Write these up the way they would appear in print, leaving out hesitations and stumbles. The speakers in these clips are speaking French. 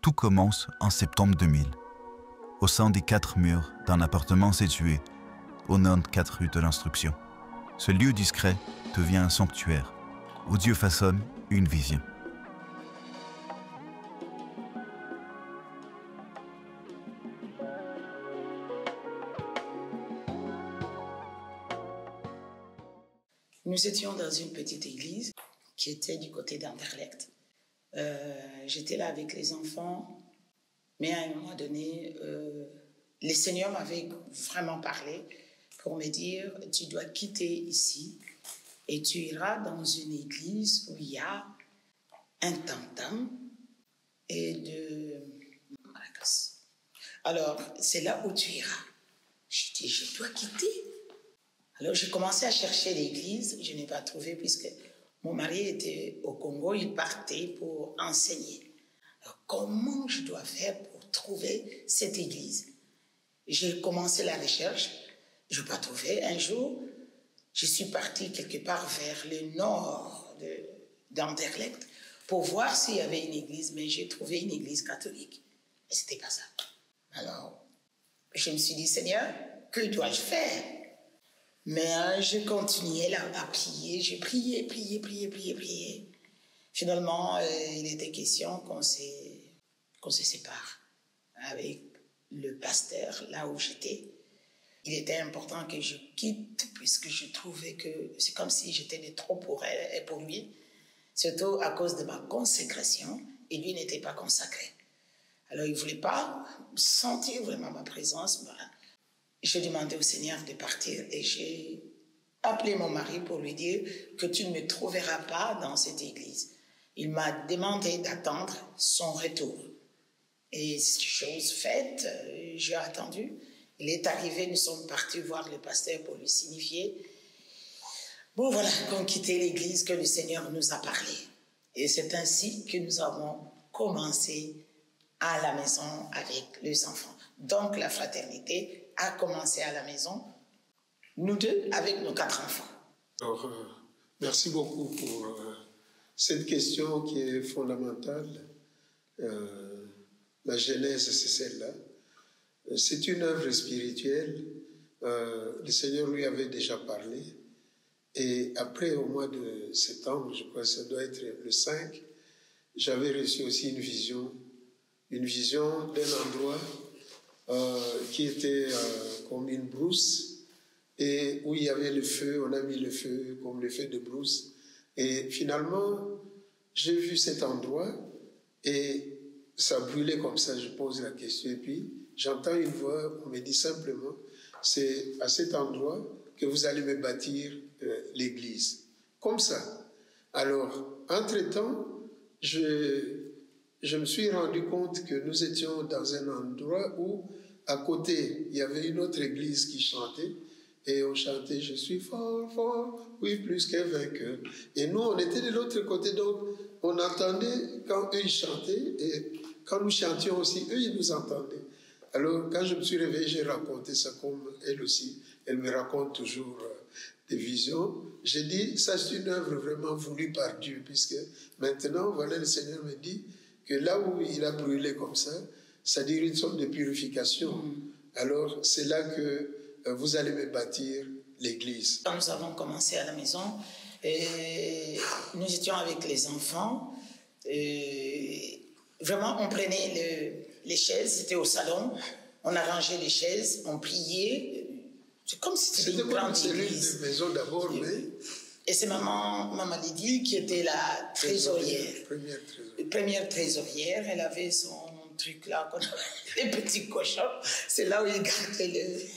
Tout commence en septembre 2000, au sein des 4 murs d'un appartement situé au 94 rue de l'Instruction. Ce lieu discret devient un sanctuaire où Dieu façonne une vision. Nous étions dans une petite église qui était du côté d'Anderlecht. J'étais là avec les enfants, mais à un moment donné, le Seigneur m'avait vraiment parlé pour me dire « Tu dois quitter ici et tu iras dans une église où il y a un tam-tam et de maracas. Alors, c'est là où tu iras. » Je dis « Je dois quitter ?» Alors, j'ai commencé à chercher l'église. Je n'ai pas trouvé puisque mon mari était au Congo. Il partait pour enseigner. Alors, comment je dois faire pour trouver cette église? J'ai commencé la recherche. Je n'ai pas trouvé. Un jour, je suis partie quelque part vers le nord d'Anderlecht pour voir s'il y avait une église. Mais j'ai trouvé une église catholique. Mais ce n'était pas ça. Alors, je me suis dit, Seigneur, que dois-je faire? Mais je continuais là à prier. J'ai prié. Finalement, il était question qu'on se sépare avec le pasteur là où j'étais. Il était important que je quitte puisque je trouvais que c'est comme si j'étais de trop pour elle et pour lui, surtout à cause de ma consécration, et lui n'était pas consacré. Alors il ne voulait pas sentir vraiment ma présence. J'ai demandé au Seigneur de partir et j'ai appelé mon mari pour lui dire que tu ne me trouveras pas dans cette église. Il m'a demandé d'attendre son retour. Et chose faite, j'ai attendu. Il est arrivé, nous sommes partis voir le pasteur pour lui signifier. Bon, voilà, qu'on quittait l'église, que le Seigneur nous a parlé. Et c'est ainsi que nous avons commencé à la maison avec les enfants. Donc, la fraternité a commencé à la maison, nous deux, avec nos 4 enfants. Alors, merci beaucoup pour cette question qui est fondamentale. La genèse, c'est celle-là. C'est une œuvre spirituelle. Le Seigneur lui avait déjà parlé. Et après, au mois de septembre, je crois que ça doit être le 5, j'avais reçu aussi une vision d'un endroit qui était comme une brousse et où il y avait le feu. On a mis le feu comme le feu de brousse. Et finalement, j'ai vu cet endroit et ça brûlait comme ça. Je pose la question et puis j'entends une voix, on me dit simplement, c'est à cet endroit que vous allez me bâtir l'église. Comme ça. Alors, entre-temps, je me suis rendu compte que nous étions dans un endroit où, à côté, il y avait une autre église qui chantait. Et on chantait « Je suis fort, fort, oui, plus qu'un vainqueur ». Et nous, on était de l'autre côté, donc on entendait quand eux, ils chantaient. Et quand nous chantions aussi, eux, ils nous entendaient. Alors, quand je me suis réveillé, j'ai raconté ça comme elle aussi. Elle me raconte toujours des visions. J'ai dit, ça c'est une œuvre vraiment voulue par Dieu, puisque maintenant, voilà, le Seigneur me dit que là où il a brûlé comme ça dire une sorte de purification. Alors, c'est là que vous allez me bâtir l'église. Quand nous avons commencé à la maison, nous étions avec les enfants. Vraiment, on prenait les chaises, c'était au salon, on arrangeait les chaises, on priait. C'est comme si c'était une grande église. De maison d'abord, mais... Et c'est maman Lydie qui était la trésorière. Première trésorière. Elle avait son truc là, les petits cochons. C'est là où il gardait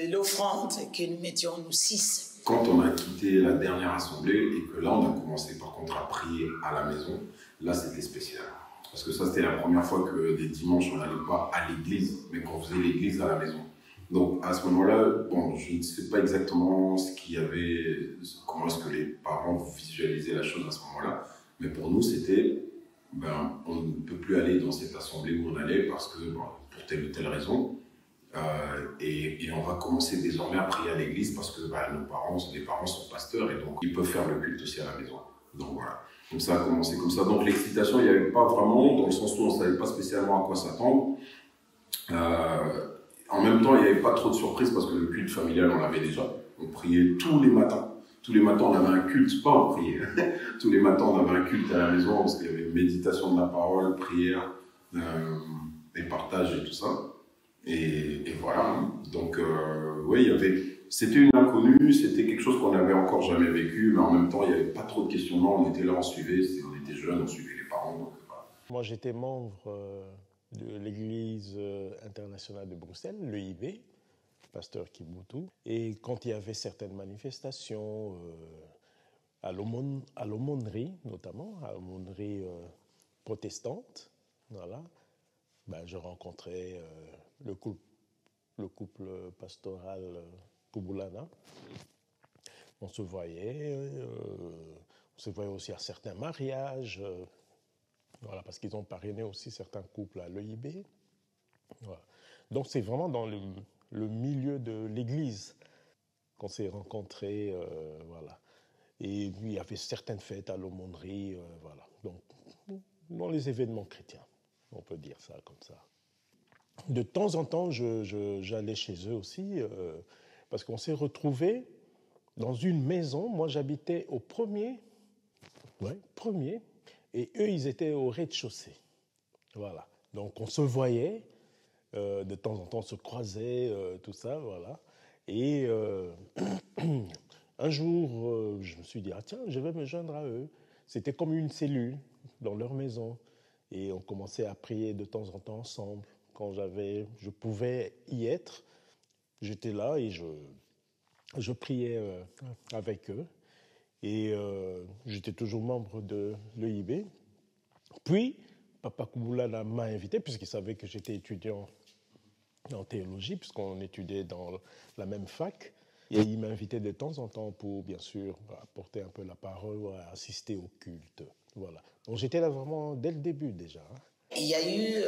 l'offrande que nous mettions, nous 6. Quand on a quitté la dernière assemblée et que là, on a commencé par contre à prier à la maison, là, c'était spécial. Parce que ça, c'était la première fois que des dimanches, on n'allait pas à l'église, mais qu'on faisait l'église à la maison. Donc, à ce moment-là, bon, je ne sais pas exactement ce qu'il y avait, comment est-ce que les parents visualisaient la chose à ce moment-là, mais pour nous, c'était, on ne peut plus aller dans cette assemblée où on allait parce que, pour telle ou telle raison, et on va commencer désormais à prier à l'église parce que les parents sont pasteurs et donc ils peuvent faire le culte aussi à la maison. Donc voilà. Donc ça a commencé comme ça. Donc l'excitation, il n'y avait pas vraiment, dans le sens où on ne savait pas spécialement à quoi s'attendre. En même temps, il n'y avait pas trop de surprises parce que le culte familial, on l'avait déjà. On priait tous les matins. Tous les matins, on avait un culte, pas on priait. Tous les matins, on avait un culte à la maison parce qu'il y avait méditation de la parole, prière, et partage et tout ça. Et voilà. Donc, oui, c'était une inconnue, c'était quelque chose qu'on n'avait encore jamais vécu, mais en même temps, il n'y avait pas trop de questionnements. On était là, on suivait, on était jeunes, on suivait les parents. Donc, voilà. Moi, j'étais membre de l'Église internationale de Bruxelles, l'EIB, pasteur Kibutu. Et quand il y avait certaines manifestations à l'aumônerie, notamment, à l'aumônerie protestante, voilà, ben, je rencontrais le couple pastoral Kubulana. On se voyait aussi à certains mariages, voilà, parce qu'ils ont parrainé aussi certains couples à l'EIB. Voilà. Donc c'est vraiment dans le milieu de l'église qu'on s'est rencontrés, voilà. Et puis il y avait certaines fêtes à l'aumônerie, voilà. Donc dans les événements chrétiens, on peut dire ça comme ça. De temps en temps, j'allais chez eux aussi, parce qu'on s'est retrouvés dans une maison. Moi, j'habitais au premier, et eux, ils étaient au rez-de-chaussée. Voilà. Donc on se voyait. De temps en temps, on se croisait, tout ça, voilà. Et un jour, je me suis dit, ah tiens, je vais me joindre à eux. C'était comme une cellule dans leur maison. Et on commençait à prier de temps en temps ensemble. Quand je pouvais y être, j'étais là et je priais avec eux. Et j'étais toujours membre de l'EIB. Puis, Papa Kubulana m'a invité, puisqu'il savait que j'étais étudiant en théologie, puisqu'on étudiait dans la même fac. Et il m'a invité de temps en temps pour, bien sûr, apporter un peu la parole, assister au culte. Voilà. Donc j'étais là vraiment dès le début déjà. Il y a eu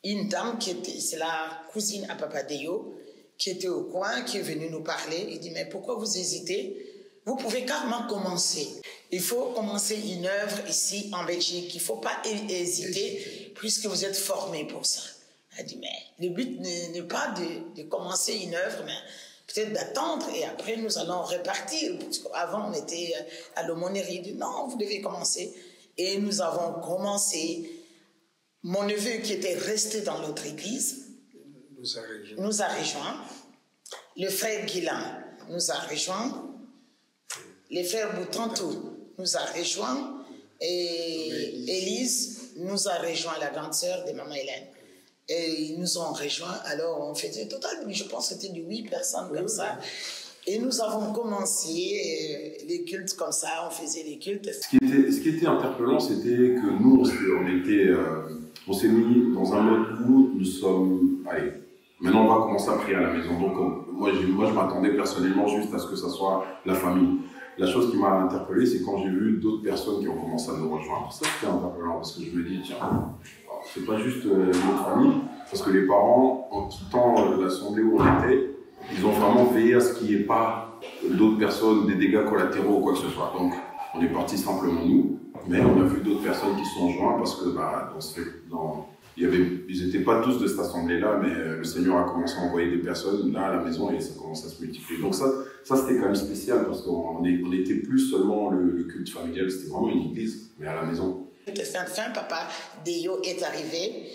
une dame c'est la cousine à Papa Deyo, qui était au coin, qui est venue nous parler. Il dit, mais pourquoi vous hésitez? Vous pouvez carrément commencer. Il faut commencer une œuvre ici en Belgique. Il ne faut pas hésiter puisque vous êtes formés pour ça. Elle dit, mais le but n'est pas de commencer une œuvre, mais peut-être d'attendre et après nous allons repartir. Avant, on était à l'aumônerie. Il dit, non, vous devez commencer. Et nous avons commencé. Mon neveu qui était resté dans l'autre église nous a rejoints. Le frère Guilain nous a rejoints. Les frères Boutantou nous a rejoints et Élise nous a rejoint, la grande sœur de Maman Hélène. Et ils nous ont rejoints, alors on faisait total, je pense que c'était de 8 personnes comme ça. Et nous avons commencé les cultes comme ça, on faisait les cultes. Ce qui était interpellant, c'était que nous, on s'est mis dans un mode où nous sommes... Allez, maintenant on va commencer à prier à la maison. Donc moi, je m'attendais personnellement juste à ce que ça soit la famille. La chose qui m'a interpellé, c'est quand j'ai vu d'autres personnes qui ont commencé à nous rejoindre. Ça, c'était interpellant parce que je me dis, tiens, c'est pas juste notre famille, parce que les parents, en quittant l'assemblée où on était, ils ont vraiment veillé à ce qu'il n'y ait pas d'autres personnes, des dégâts collatéraux ou quoi que ce soit. Donc, on est parti simplement nous, mais on a vu d'autres personnes qui se sont joints parce que ils n'étaient pas tous de cette assemblée-là, mais le Seigneur a commencé à envoyer des personnes là à la maison et ça commence à se multiplier. Donc ça c'était quand même spécial parce qu'on n'était plus seulement le culte familial, c'était vraiment une église, mais à la maison. Fin, Papa Deyo est arrivé.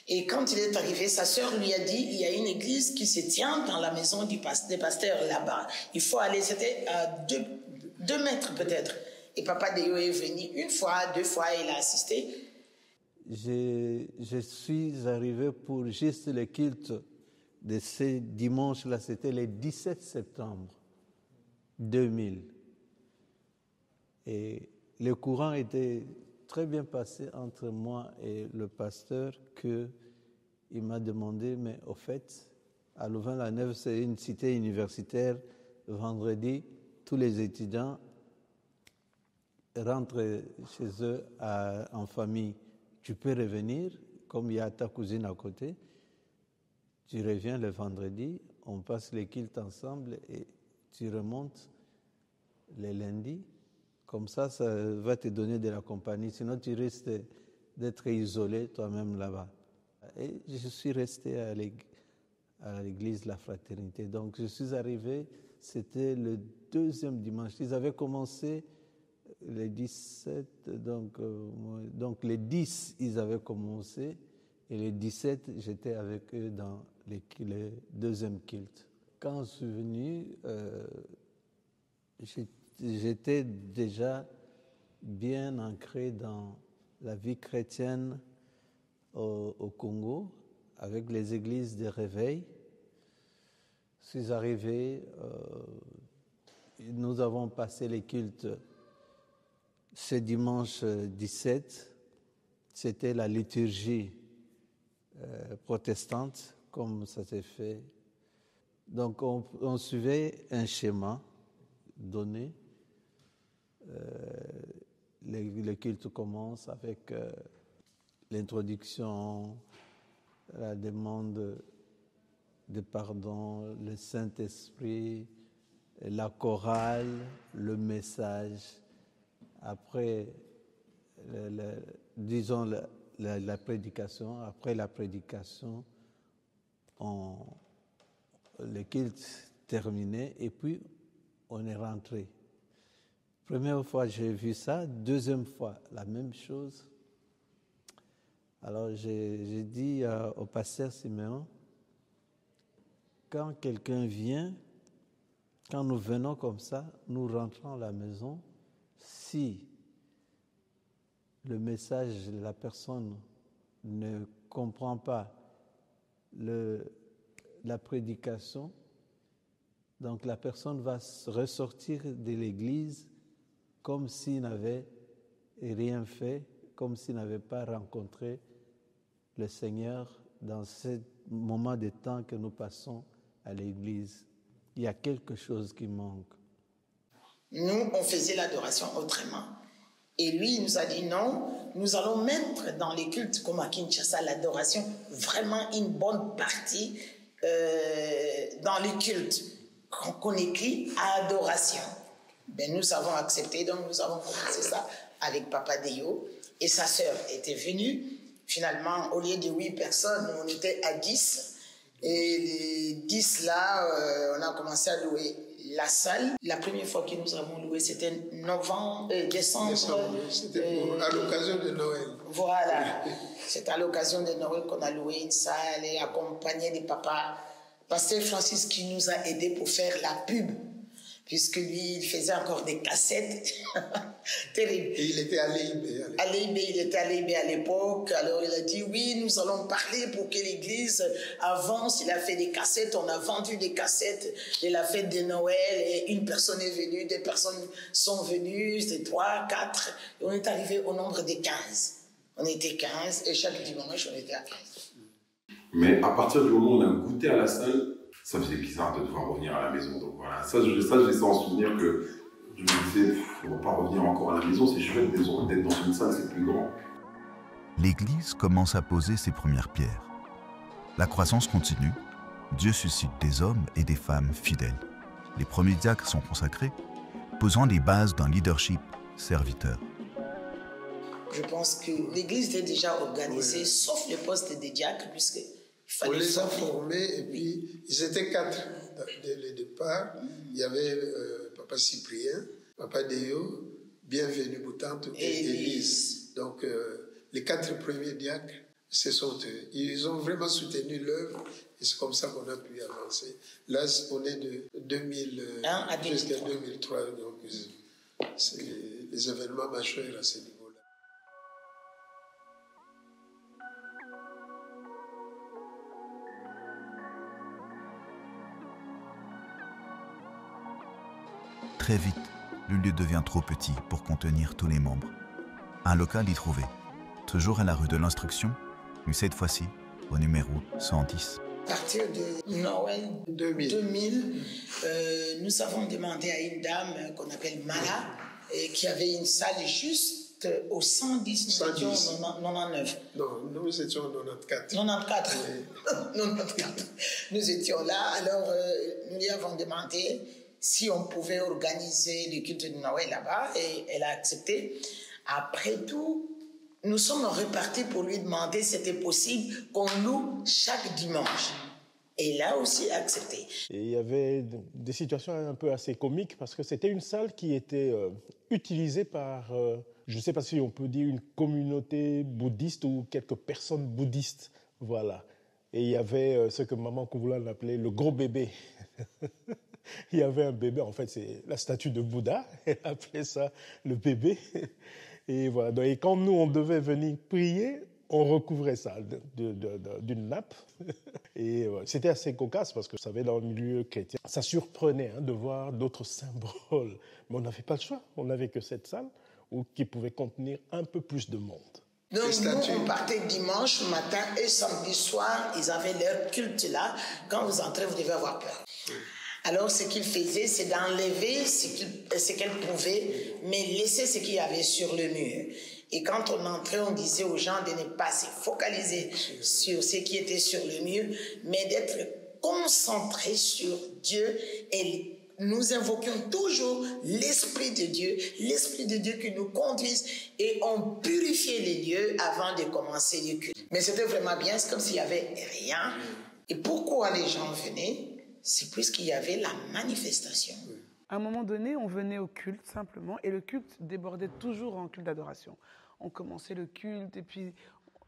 Et quand il est arrivé, sa sœur lui a dit, il y a une église qui se tient dans la maison des pasteurs là-bas. Il faut aller, c'était à 2 mètres peut-être. Et Papa Deyo est venu 1 fois, 2 fois, il a assisté. Je suis arrivé pour juste le culte de ce dimanche-là, c'était le 17 septembre 2000. Et le courant était très bien passé entre moi et le pasteur qu'il m'a demandé, mais au fait, à Louvain-la-Neuve, c'est une cité universitaire. Vendredi, tous les étudiants rentrent chez eux en famille. Tu peux revenir, comme il y a ta cousine à côté, tu reviens le vendredi, on passe les cultes ensemble et tu remontes le lundi Comme ça va te donner de la compagnie. Sinon, tu risques d'être isolé toi-même là-bas. Et je suis resté à l'église de la Fraternité. Donc, je suis arrivé, c'était le deuxième dimanche. Ils avaient commencé les 17, donc les 10, ils avaient commencé. Et les 17, j'étais avec eux dans le deuxième culte. Quand je suis venu, j'étais déjà bien ancré dans la vie chrétienne au Congo, avec les églises de réveil. Je suis arrivé, nous avons passé les cultes ce dimanche 17. C'était la liturgie protestante, comme ça s'est fait. Donc on suivait un schéma donné. Le culte commence avec l'introduction, la demande de pardon, le Saint-Esprit, la chorale, le message. Après, la prédication. Après la prédication, le culte terminé et puis on est rentré. Première fois, j'ai vu ça. Deuxième fois, la même chose. Alors, j'ai dit au pasteur Siméon, quand quelqu'un vient, quand nous venons comme ça, nous rentrons à la maison, si le message de la personne ne comprend pas la prédication, donc la personne va ressortir de l'église comme s'il n'avait rien fait, comme s'il n'avait pas rencontré le Seigneur dans ce moment de temps que nous passons à l'église. Il y a quelque chose qui manque. Nous, on faisait l'adoration autrement. Et lui, il nous a dit non, nous allons mettre dans les cultes comme à Kinshasa l'adoration, vraiment une bonne partie dans les cultes qu'on écrit adoration. Ben, nous avons accepté, donc nous avons commencé ça avec Papa Deyo. Et sa sœur était venue. Finalement, au lieu de 8 personnes, on était à 10. Et les 10 là, on a commencé à louer la salle. La première fois que nous avons loué, c'était décembre. C'était à l'occasion de Noël. Voilà. C'est à l'occasion de Noël qu'on a loué une salle et accompagné des papas. Pasteur Francis qui nous a aidés pour faire la pub. Puisque lui, il faisait encore des cassettes terribles. Et il était à l'EIB. Il était à l'EIB à l'époque. Alors il a dit, oui, nous allons parler pour que l'église avance. Il a fait des cassettes, on a vendu des cassettes de la fête de Noël. Et une personne est venue, des personnes sont venues, c'est 3, 4. Et on est arrivé au nombre de 15. On était 15 et chaque dimanche, on était à 15. Mais à partir du moment où on a goûté à la salle, ça faisait bizarre de devoir revenir à la maison. Donc voilà, ça j'ai ça en souvenir que je me disais, on ne va pas revenir encore à la maison, c'est chouette d'être dans une salle, c'est plus grand. L'Église commence à poser ses premières pierres. La croissance continue, Dieu suscite des hommes et des femmes fidèles. Les premiers diacres sont consacrés, posant les bases d'un leadership serviteur. Je pense que l'Église était déjà organisée, sauf le poste des diacres, puisque on les a formés et puis ils étaient 4 dès le départ. Il y avait Papa Cyprien, Papa Deyo, Bienvenue Boutante et Élise. Donc les 4 premiers diacres, ce sont eux. Ils ont vraiment soutenu l'œuvre et c'est comme ça qu'on a pu avancer. Là, on est de 2001 jusqu'à 2003. Donc c'est les événements majeurs à ce niveau. Très vite, le lieu devient trop petit pour contenir tous les membres. Un local y trouvé, toujours à la rue de l'Instruction, mais cette fois-ci au numéro 110. À partir de Noël 2000, nous avons demandé à une dame qu'on appelle Mala, qui avait une salle juste au 110, nous étions 99. Non, nous étions 94. 94. Oui. 94. Nous étions là, alors nous lui avons demandé si on pouvait organiser le culte de Noël là-bas, et elle a accepté. Après tout, nous sommes repartis pour lui demander si c'était possible qu'on loue chaque dimanche. Et il a aussi accepté. Et il y avait des situations un peu assez comiques parce que c'était une salle qui était utilisée par, je ne sais pas si on peut dire une communauté bouddhiste ou quelques personnes bouddhistes. Voilà. Et il y avait ce que Maman Kouvoula appelait le gros bébé. Il y avait un bébé, en fait, c'est la statue de Bouddha. Elle appelait ça le bébé. Et voilà. Et quand nous, on devait venir prier, on recouvrait ça d'une nappe. Et c'était assez cocasse parce que, vous savez, dans le milieu chrétien, ça surprenait de voir d'autres symboles. Mais on n'avait pas le choix. On n'avait que cette salle qui pouvait contenir un peu plus de monde. Donc nous, on partait dimanche matin et samedi soir, ils avaient leur culte là. Quand vous entrez, vous devez avoir peur. Alors, ce qu'ils faisaient, c'est d'enlever ce qu'elles pouvaient, mais laisser ce qu'il y avait sur le mur. Et quand on entrait, on disait aux gens de ne pas se focaliser sur ce qui était sur le mur, mais d'être concentrés sur Dieu. Et nous invoquions toujours l'Esprit de Dieu qui nous conduise, et on purifiait les lieux avant de commencer le culte. Mais c'était vraiment bien, c'est comme s'il n'y avait rien. Et pourquoi les gens venaient? C'est puisqu'il y avait la manifestation. À un moment donné, on venait au culte simplement, et le culte débordait toujours en culte d'adoration. On commençait le culte, et puis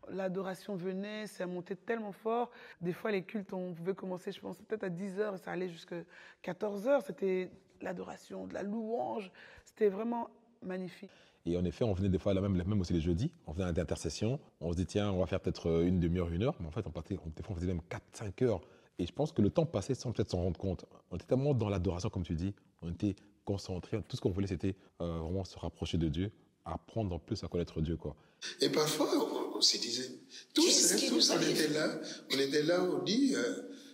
l'adoration venait, ça montait tellement fort. Des fois, les cultes, on pouvait commencer, je pense, peut-être à 10h, et ça allait jusqu'à 14h. C'était l'adoration, de la louange. C'était vraiment magnifique. Et en effet, on venait des fois, même aussi les jeudis, on faisait des intercessions. On se dit, tiens, on va faire peut-être une demi-heure, 1 heure. Mais en fait, des fois, on faisait même 4-5 heures. Et je pense que le temps passait sans peut-être s'en rendre compte. On était tellement dans l'adoration, comme tu dis, on était concentrés. Tout ce qu'on voulait, c'était vraiment se rapprocher de Dieu, apprendre plus à connaître Dieu, quoi. Et parfois, on se disait, tous on était là, on dit,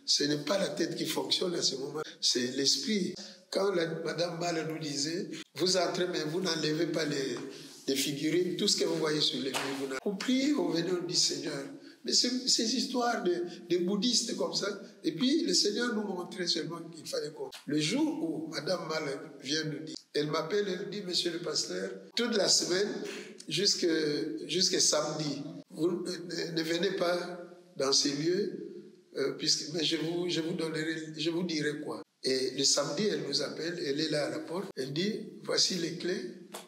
ce n'est pas la tête qui fonctionne à ce moment, c'est l'esprit. Quand Madame Mal nous disait, vous entrez, mais vous n'enlevez pas les figurines, tout ce que vous voyez sur les murs. On prie, on venait, on dit, Seigneur. Mais ces histoires de bouddhistes comme ça, et puis le Seigneur nous montrait seulement qu'il fallait qu'on... Le jour où Madame Mal vient nous dire, elle m'appelle, elle dit, Monsieur le pasteur, toute la semaine, jusqu'à samedi, vous ne venez pas dans ces lieux, mais je vous dirai quoi. Et le samedi, elle nous appelle, elle est là à la porte, elle dit, voici les clés,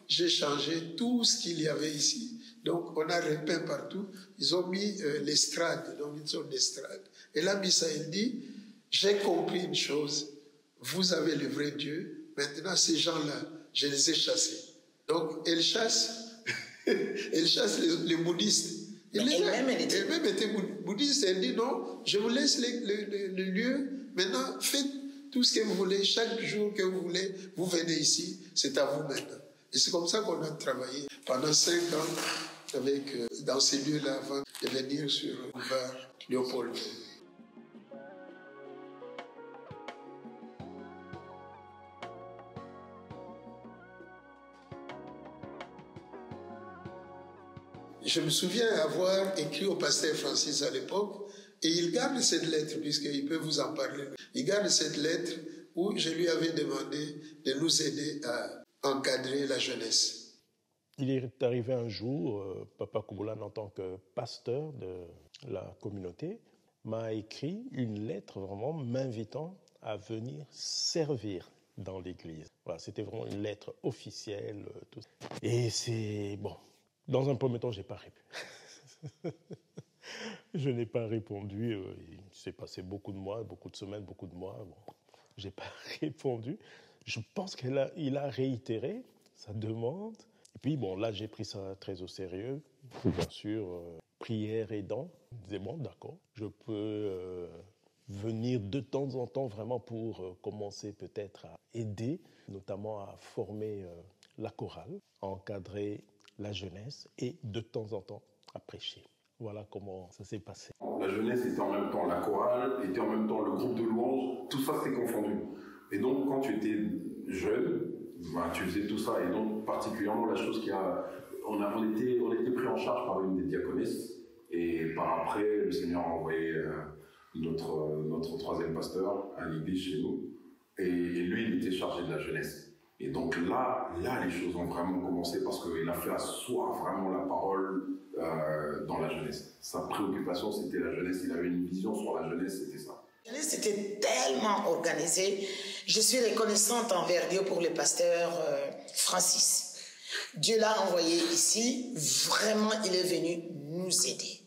j'ai changé tout ce qu'il y avait ici. Donc, on a repeint partout. Ils ont mis l'estrade, donc une sorte d'estrade. Elle a mis ça, elle dit, j'ai compris une chose, vous avez le vrai Dieu, maintenant ces gens-là, je les ai chassés. Donc, elle chasse les bouddhistes. Elle-même était bouddhiste, elle dit, non, je vous laisse le lieu, maintenant faites tout ce que vous voulez, chaque jour que vous voulez, vous venez ici, c'est à vous maintenant. Et c'est comme ça qu'on a travaillé pendant 5 ans dans ces lieux-là avant de venir sur le boulevard Léopold. Je me souviens avoir écrit au pasteur Francis à l'époque, et il garde cette lettre, puisqu'il peut vous en parler. Il garde cette lettre où je lui avais demandé de nous aider à encadrer la jeunesse. Il est arrivé un jour, Papa Kouvoula, en tant que pasteur de la communauté, m'a écrit une lettre vraiment m'invitant à venir servir dans l'église. Voilà, c'était vraiment une lettre officielle. Tout. Et c'est... bon, dans un premier temps, je n'ai pas répondu. Je n'ai pas répondu. Il s'est passé beaucoup de mois, beaucoup de semaines, beaucoup de mois. Bon, je n'ai pas répondu. Je pense qu'il a réitéré sa demande. Et puis, bon, là, j'ai pris ça très au sérieux. Bien sûr, prière aidant. Je disais, bon, d'accord, je peux venir de temps en temps vraiment pour commencer peut-être à aider, notamment à former la chorale, à encadrer la jeunesse et de temps en temps à prêcher. Voilà comment ça s'est passé. La jeunesse était en même temps la chorale, était en même temps le groupe de louanges, tout ça c'était confondu. Et donc quand tu étais jeune, bah, tu faisais tout ça. Et donc particulièrement la chose qui a... On était pris en charge par une des diaconesses. Et par après, le Seigneur a envoyé notre troisième pasteur à l'église chez nous. Et lui, il était chargé de la jeunesse. Et donc là, les choses ont vraiment commencé parce qu'il a fait asseoir vraiment la parole dans la jeunesse. Sa préoccupation, c'était la jeunesse. Il avait une vision sur la jeunesse, c'était ça. La jeunesse était tellement organisée. Je suis reconnaissante envers Dieu pour le pasteur Francis. Dieu l'a envoyé ici. Vraiment, il est venu nous aider.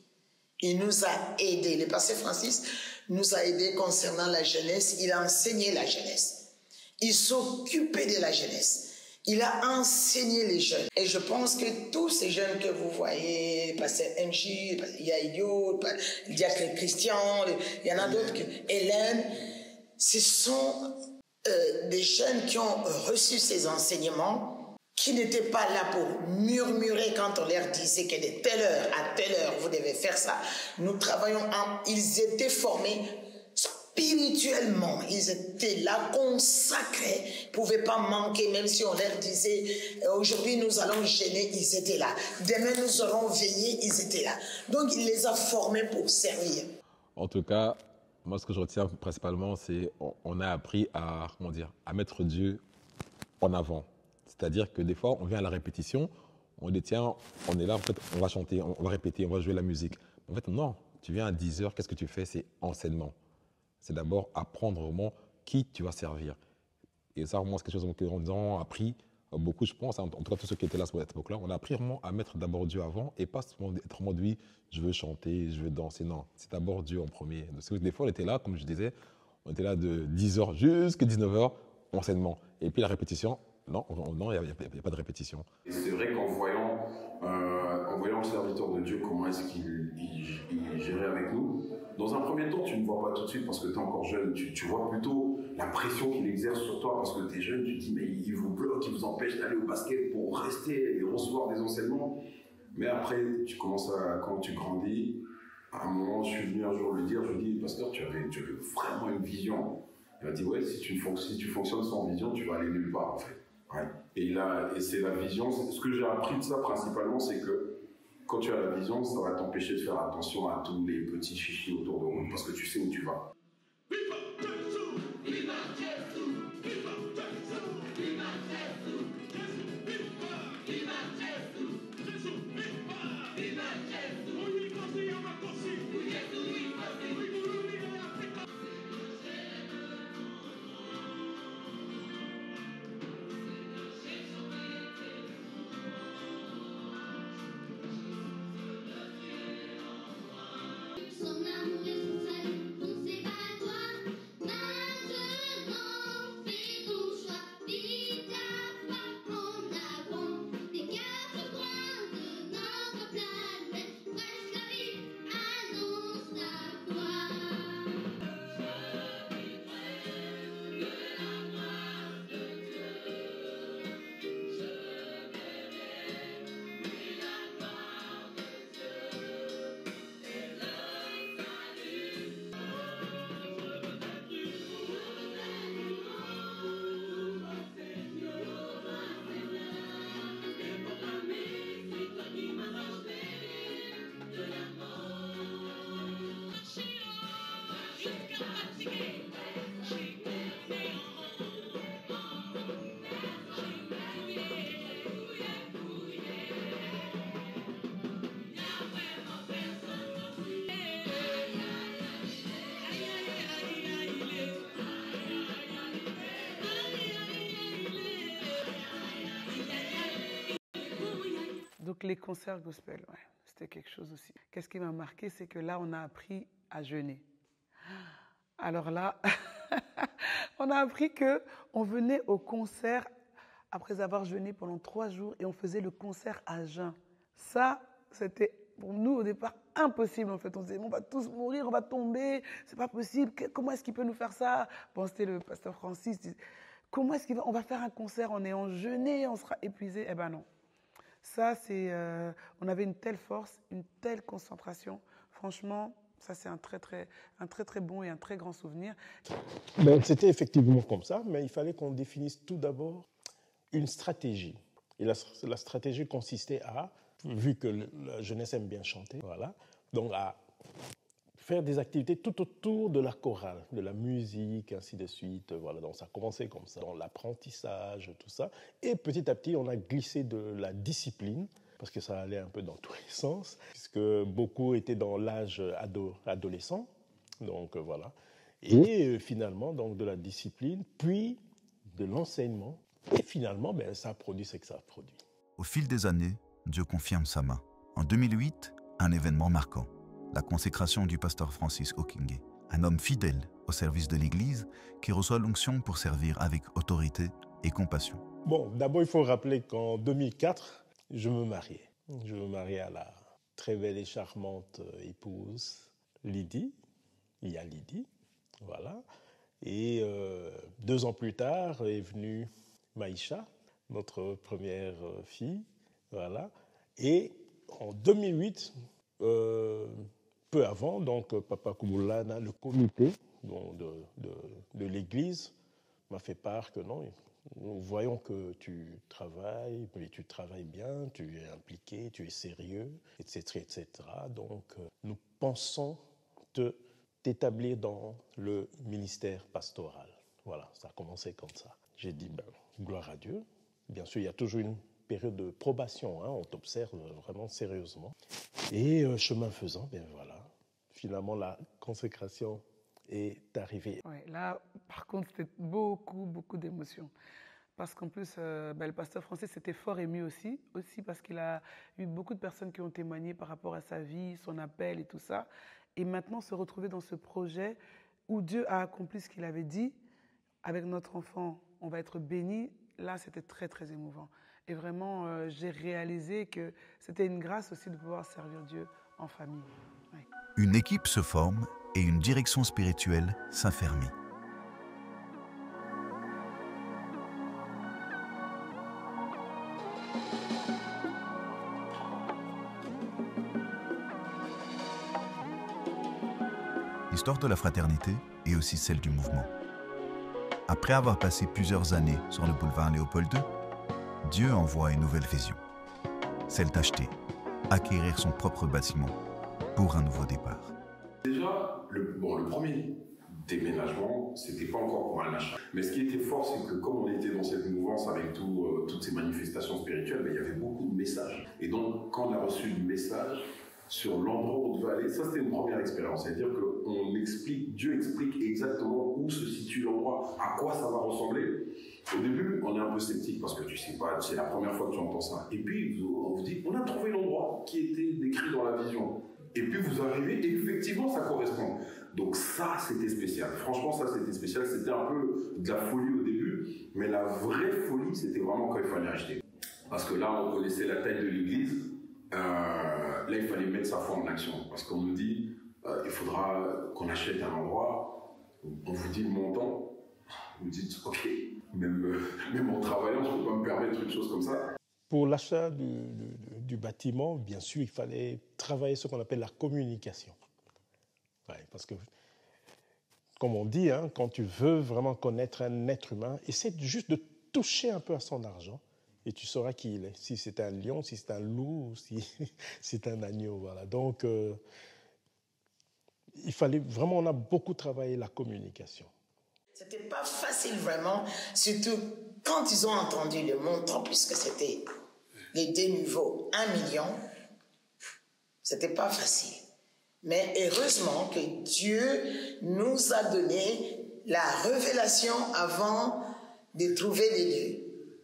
Il nous a aidés. Le pasteur Francis nous a aidés concernant la jeunesse. Il a enseigné la jeunesse. Il s'occupait de la jeunesse. Il a enseigné les jeunes. Et je pense que tous ces jeunes que vous voyez, pasteur MJ, il y a Idiot, il y a Christian, il y en a d'autres, Hélène, ce sont des jeunes qui ont reçu ces enseignements, qui n'étaient pas là pour murmurer quand on leur disait que de telle heure à telle heure, vous devez faire ça. Nous travaillons ils étaient formés spirituellement, ils étaient là, consacrés, ne pouvaient pas manquer, même si on leur disait aujourd'hui nous allons jeûner, ils étaient là. Demain nous allons veiller, ils étaient là. Donc il les a formés pour servir. En tout cas, moi ce que je retiens principalement, c'est on a appris à mettre Dieu en avant. C'est-à-dire que des fois, on vient à la répétition, on dit tiens, on est là, en fait, on va chanter, on va répéter, on va jouer la musique. En fait, non, tu viens à 10h, qu'est-ce que tu fais? C'est enseignement. C'est d'abord apprendre vraiment qui tu vas servir. Et ça, vraiment, c'est quelque chose qu'on a appris beaucoup, je pense, en tout cas tous ceux qui étaient là à cette époque-là, on a appris vraiment à mettre d'abord Dieu avant et pas seulement être en mode oui, je veux chanter, je veux danser. Non, c'est d'abord Dieu en premier. Parce que des fois, on était là, comme je disais, on était là de 10h jusqu'à 19h, enseignement. Et puis la répétition, non, il n'y a pas de répétition. Et c'est vrai qu'en voyant le serviteur de Dieu, comment est-ce qu'il gérait avec nous, dans un premier temps, tu ne vois pas tout de suite parce que tu es encore jeune. Tu vois plutôt la pression qu'il exerce sur toi parce que tu es jeune. Tu te dis, mais il vous bloque, il vous empêche d'aller au basket pour rester et recevoir des enseignements. Mais après, quand tu grandis, à un moment, je suis venu un jour lui dire, je lui dis, pasteur, tu avais vraiment une vision. Il m'a dit, ouais, si tu fonctionnes sans vision, tu vas aller nulle part en fait. Ouais. Et c'est la vision. Ce que j'ai appris de ça principalement, c'est que quand tu as la vision, ça va t'empêcher de faire attention à tous les petits chichis autour de nous parce que tu sais où tu vas. Donc les concerts gospel, ouais, c'était quelque chose aussi. Qu'est-ce qui m'a marqué, c'est que là, on a appris à jeûner. Alors là, on a appris qu'on venait au concert après avoir jeûné pendant 3 jours et on faisait le concert à jeun. Ça, c'était pour nous au départ impossible en fait. On se disait, on va tous mourir, on va tomber, c'est pas possible. Comment est-ce qu'il peut nous faire ça? Bon, c'était le pasteur Francis. Comment est-ce qu'on va faire un concert en ayant jeûné, on sera épuisé? Eh ben non. Ça, on avait une telle force, une telle concentration. Franchement, ça, c'est un très, très bon et un très grand souvenir. Ben, c'était effectivement comme ça, mais il fallait qu'on définisse tout d'abord une stratégie. Et la stratégie consistait à, vu que la jeunesse aime bien chanter, voilà, donc à faire des activités tout autour de la chorale, de la musique, ainsi de suite. Voilà, donc ça a commencé comme ça, dans l'apprentissage, tout ça. Et petit à petit, on a glissé de la discipline, parce que ça allait un peu dans tous les sens, puisque beaucoup étaient dans l'âge adolescent. Donc voilà. Et finalement, donc, de la discipline, puis de l'enseignement. Et finalement, ça a produit ce que ça a produit. Au fil des années, Dieu confirme sa main. En 2008, un événement marquant, la consécration du pasteur Francis Okinge, un homme fidèle au service de l'Église qui reçoit l'onction pour servir avec autorité et compassion. Bon, d'abord, il faut rappeler qu'en 2004, je me mariais. Je me mariais à la très belle et charmante épouse Lydie. Il y a Lydie, voilà. Et 2 ans plus tard est venue Maïcha, notre première fille, voilà. Et en 2008, peu avant, donc Papa Kouboulana, le comité de l'Église, m'a fait part que non, nous voyons que tu travailles, mais tu travailles bien, tu es impliqué, tu es sérieux, etc., etc. Donc, nous pensons t'établir dans le ministère pastoral. Voilà, ça a commencé comme ça. J'ai dit, gloire à Dieu. Bien sûr, il y a toujours une période de probation, hein, on t'observe vraiment sérieusement. Et chemin faisant, voilà, finalement, la consécration est arrivée. Ouais, là, par contre, c'était beaucoup d'émotions. Parce qu'en plus, le pasteur Francis s'était fort ému aussi parce qu'il a eu beaucoup de personnes qui ont témoigné par rapport à sa vie, son appel et tout ça. Et maintenant, se retrouver dans ce projet où Dieu a accompli ce qu'il avait dit, avec notre enfant, on va être bénis. Là, c'était très émouvant. Et vraiment, j'ai réalisé que c'était une grâce aussi de pouvoir servir Dieu en famille. Ouais. Une équipe se forme et une direction spirituelle s'affermit. L'histoire de la fraternité est aussi celle du mouvement. Après avoir passé plusieurs années sur le boulevard Léopold II, Dieu envoie une nouvelle vision, celle d'acheter, acquérir son propre bâtiment pour un nouveau départ. Déjà, le premier déménagement, c'était pas encore pour un achat. Mais ce qui était fort, c'est que comme on était dans cette mouvance avec toutes ces manifestations spirituelles, il y avait beaucoup de messages. Et donc, quand on a reçu le message sur l'endroit où on devait aller, ça c'était une première expérience. C'est-à-dire qu'on explique, Dieu explique exactement où se situe l'endroit, à quoi ça va ressembler. Au début, on est un peu sceptique parce que tu sais pas, c'est la première fois que tu entends ça. Et puis, on vous dit, on a trouvé l'endroit qui était décrit dans la vision. Et puis vous arrivez et effectivement ça correspond. Donc ça c'était spécial. Franchement ça c'était spécial. C'était un peu de la folie au début, mais la vraie folie c'était vraiment quand il fallait acheter. Parce que là on connaissait la taille de l'église. Là il fallait mettre sa foi en action. Parce qu'on nous dit il faudra qu'on achète un endroit. On vous dit le montant. Vous dites ok. Même en travaillant je ne peux pas me permettre une chose comme ça. Pour l'achat du bâtiment, bien sûr, il fallait travailler ce qu'on appelle la communication. Ouais, parce que, comme on dit, hein, quand tu veux vraiment connaître un être humain, essaie juste de toucher un peu à son argent et tu sauras qui il est. Si c'est un lion, si c'est un loup, ou si c'est un agneau. Voilà. Donc, il fallait vraiment, on a beaucoup travaillé la communication. C'était pas facile vraiment, surtout quand ils ont entendu le montant, puisque c'était les 2 niveaux, 1 million, c'était pas facile. Mais heureusement que Dieu nous a donné la révélation avant de trouver les lieux.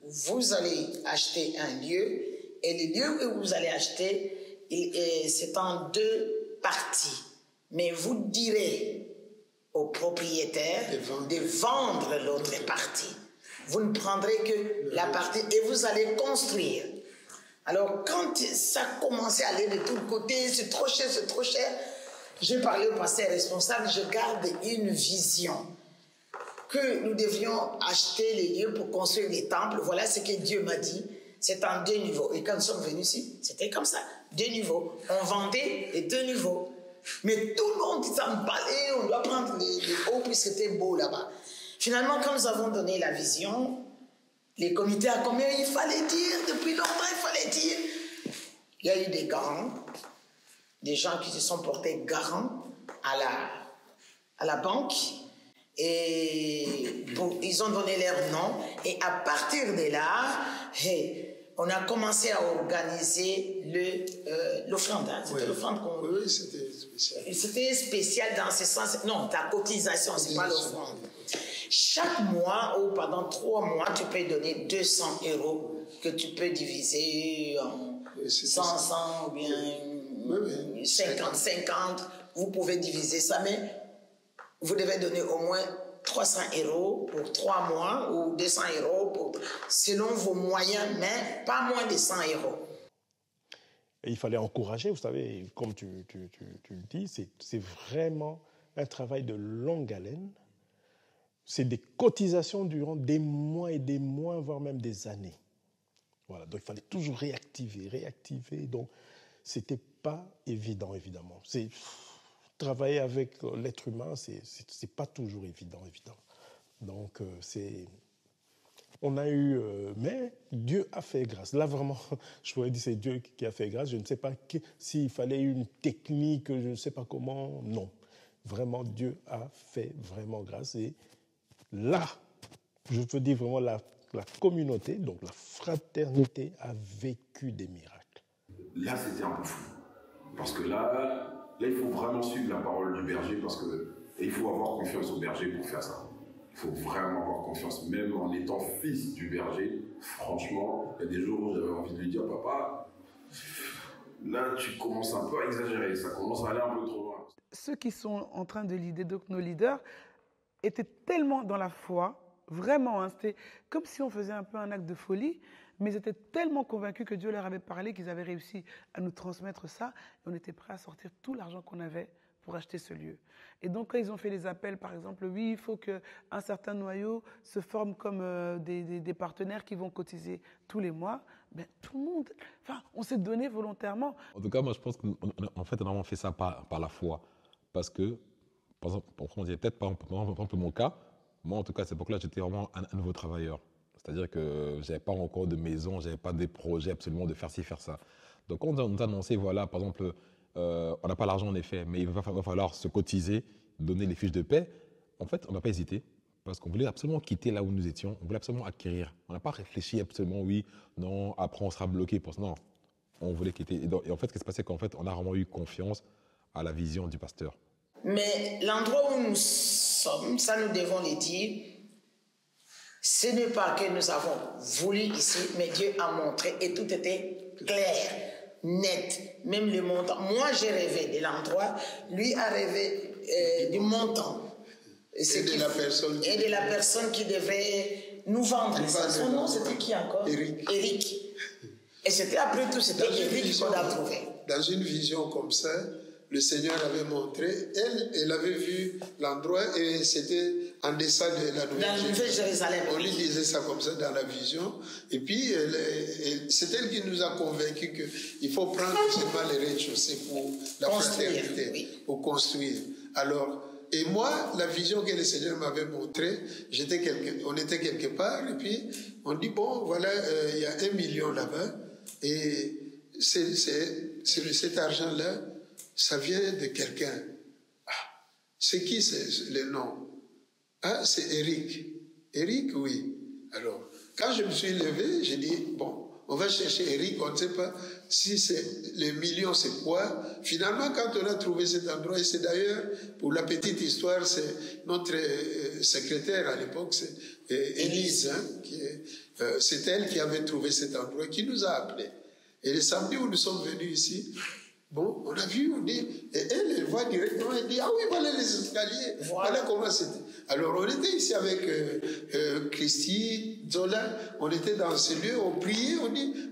Vous allez acheter un lieu et le lieu que vous allez acheter, c'est en 2 parties. Mais vous direz au propriétaire de vendre l'autre partie. Vous ne prendrez que la partie et vous allez construire. Alors, quand ça commençait à aller de tous côtés, c'est trop cher, j'ai parlé au pasteur responsable, je garde une vision que nous devions acheter les lieux pour construire des temples. Voilà ce que Dieu m'a dit. C'est en 2 niveaux. Et quand nous sommes venus ici, c'était comme ça, 2 niveaux. On vendait les 2 niveaux. Mais tout le monde s'en parlait, on doit prendre les hauts puisque c'était beau là-bas. Finalement, quand nous avons donné la vision, les comités à combien il fallait dire, depuis longtemps il fallait dire. Il y a eu des garants, des gens qui se sont portés garants à la banque et ils ont donné leur nom. Et à partir de là, on a commencé à organiser l'offrande. C'était l'offrande qu'on... Oui, c'était spécial. C'était spécial dans ce sens. Non, ta cotisation, c'est pas l'offrande. Chaque mois ou pendant 3 mois, tu peux donner 200 € que tu peux diviser en 100 ou bien 50. Vous pouvez diviser ça, mais vous devez donner au moins 300 € pour 3 mois ou 200 € selon vos moyens, mais pas moins de 100 €. Et il fallait encourager, vous savez, comme tu le dis, c'est vraiment un travail de longue haleine. C'est des cotisations durant des mois et des mois, voire même des années. Voilà, donc il fallait toujours réactiver. Donc, c'était pas évident, évidemment. Travailler avec l'être humain, c'est pas toujours évident. Donc, on a eu... mais Dieu a fait grâce. Là, vraiment, je pourrais dire c'est Dieu qui a fait grâce. Je ne sais pas s'il fallait une technique, je ne sais pas comment. Non. Vraiment, Dieu a fait vraiment grâce. Et là, je peux dire vraiment la communauté, donc la fraternité a vécu des miracles. Là, c'était un peu fou. Parce que là, il faut vraiment suivre la parole du berger parce que il faut avoir confiance au berger pour faire ça. Il faut vraiment avoir confiance, même en étant fils du berger. Franchement, il y a des jours où j'avais envie de lui dire, papa, là, tu commences un peu à exagérer, ça commence à aller un peu trop loin. Ceux qui sont en train de leader, donc nos leaders, étaient tellement dans la foi, vraiment, hein, c'était comme si on faisait un peu un acte de folie, mais ils étaient tellement convaincus que Dieu leur avait parlé qu'ils avaient réussi à nous transmettre ça, et on était prêts à sortir tout l'argent qu'on avait pour acheter ce lieu. Et donc, quand ils ont fait les appels, par exemple, oui, il faut qu'un certain noyau se forme comme des partenaires qui vont cotiser tous les mois, ben, tout le monde, enfin, on s'est donné volontairement. En tout cas, moi, je pense qu'en fait, on a vraiment fait ça par la foi. Parce que, par exemple, on dirait peut-être par exemple mon cas, moi, en tout cas, à cette époque-là, j'étais vraiment un nouveau travailleur. C'est-à-dire que je n'avais pas encore de maison, je n'avais pas des projets absolument de faire ci, faire ça. Donc, on nous a annoncé, voilà, par exemple, on n'a pas l'argent en effet, mais il va falloir se cotiser, donner les fiches de paie. En fait, on n'a pas hésité parce qu'on voulait absolument quitter là où nous étions, on voulait absolument acquérir. On n'a pas réfléchi absolument, oui, non, après on sera bloqué pour ça. Non, on voulait quitter. Et en fait, ce qui s'est passé, c'est qu'en fait, on a vraiment eu confiance à la vision du pasteur. Mais l'endroit où nous sommes, ça nous devons le dire, ce n'est pas que nous avons voulu ici, mais Dieu a montré et tout était clair, net, même le montant. Moi, j'ai rêvé de l'endroit, lui a rêvé du montant. Et de la personne qui devait nous vendre. Son nom, c'était qui encore? Eric. Et c'était après tout, c'était Eric qu'on a trouvé. Dans une vision comme ça, le Seigneur avait montré, elle avait vu l'endroit et c'était en deçà de la Nouvelle Jérusalem. On lui disait ça comme ça dans la vision. Et puis, c'est elle qui nous a convaincus qu'il faut prendre seulement les rez-de-chaussée pour la fraternité, pour construire. Alors, et moi, la vision que le Seigneur m'avait montrée, on était quelque part et puis on dit, bon, voilà, il y a 1 million là-bas et cet argent-là, ça vient de quelqu'un. Ah, c'est qui le nom? Ah, c'est Eric. Eric, oui. Alors, quand je me suis levé, j'ai dit, bon, on va chercher Eric, on ne sait pas si c'est les millions, c'est quoi. Finalement, quand on a trouvé cet endroit, et c'est d'ailleurs, pour la petite histoire, c'est notre secrétaire à l'époque, c'est Élise, hein, c'est elle qui avait trouvé cet endroit, qui nous a appelés. Et le samedi où nous sommes venus ici, bon, on a vu, on dit, et elle voit directement, elle dit, ah oui, voilà les escaliers, voilà comment c'était. Alors, on était ici avec Christy, Zola, on était dans ce lieu, on priait,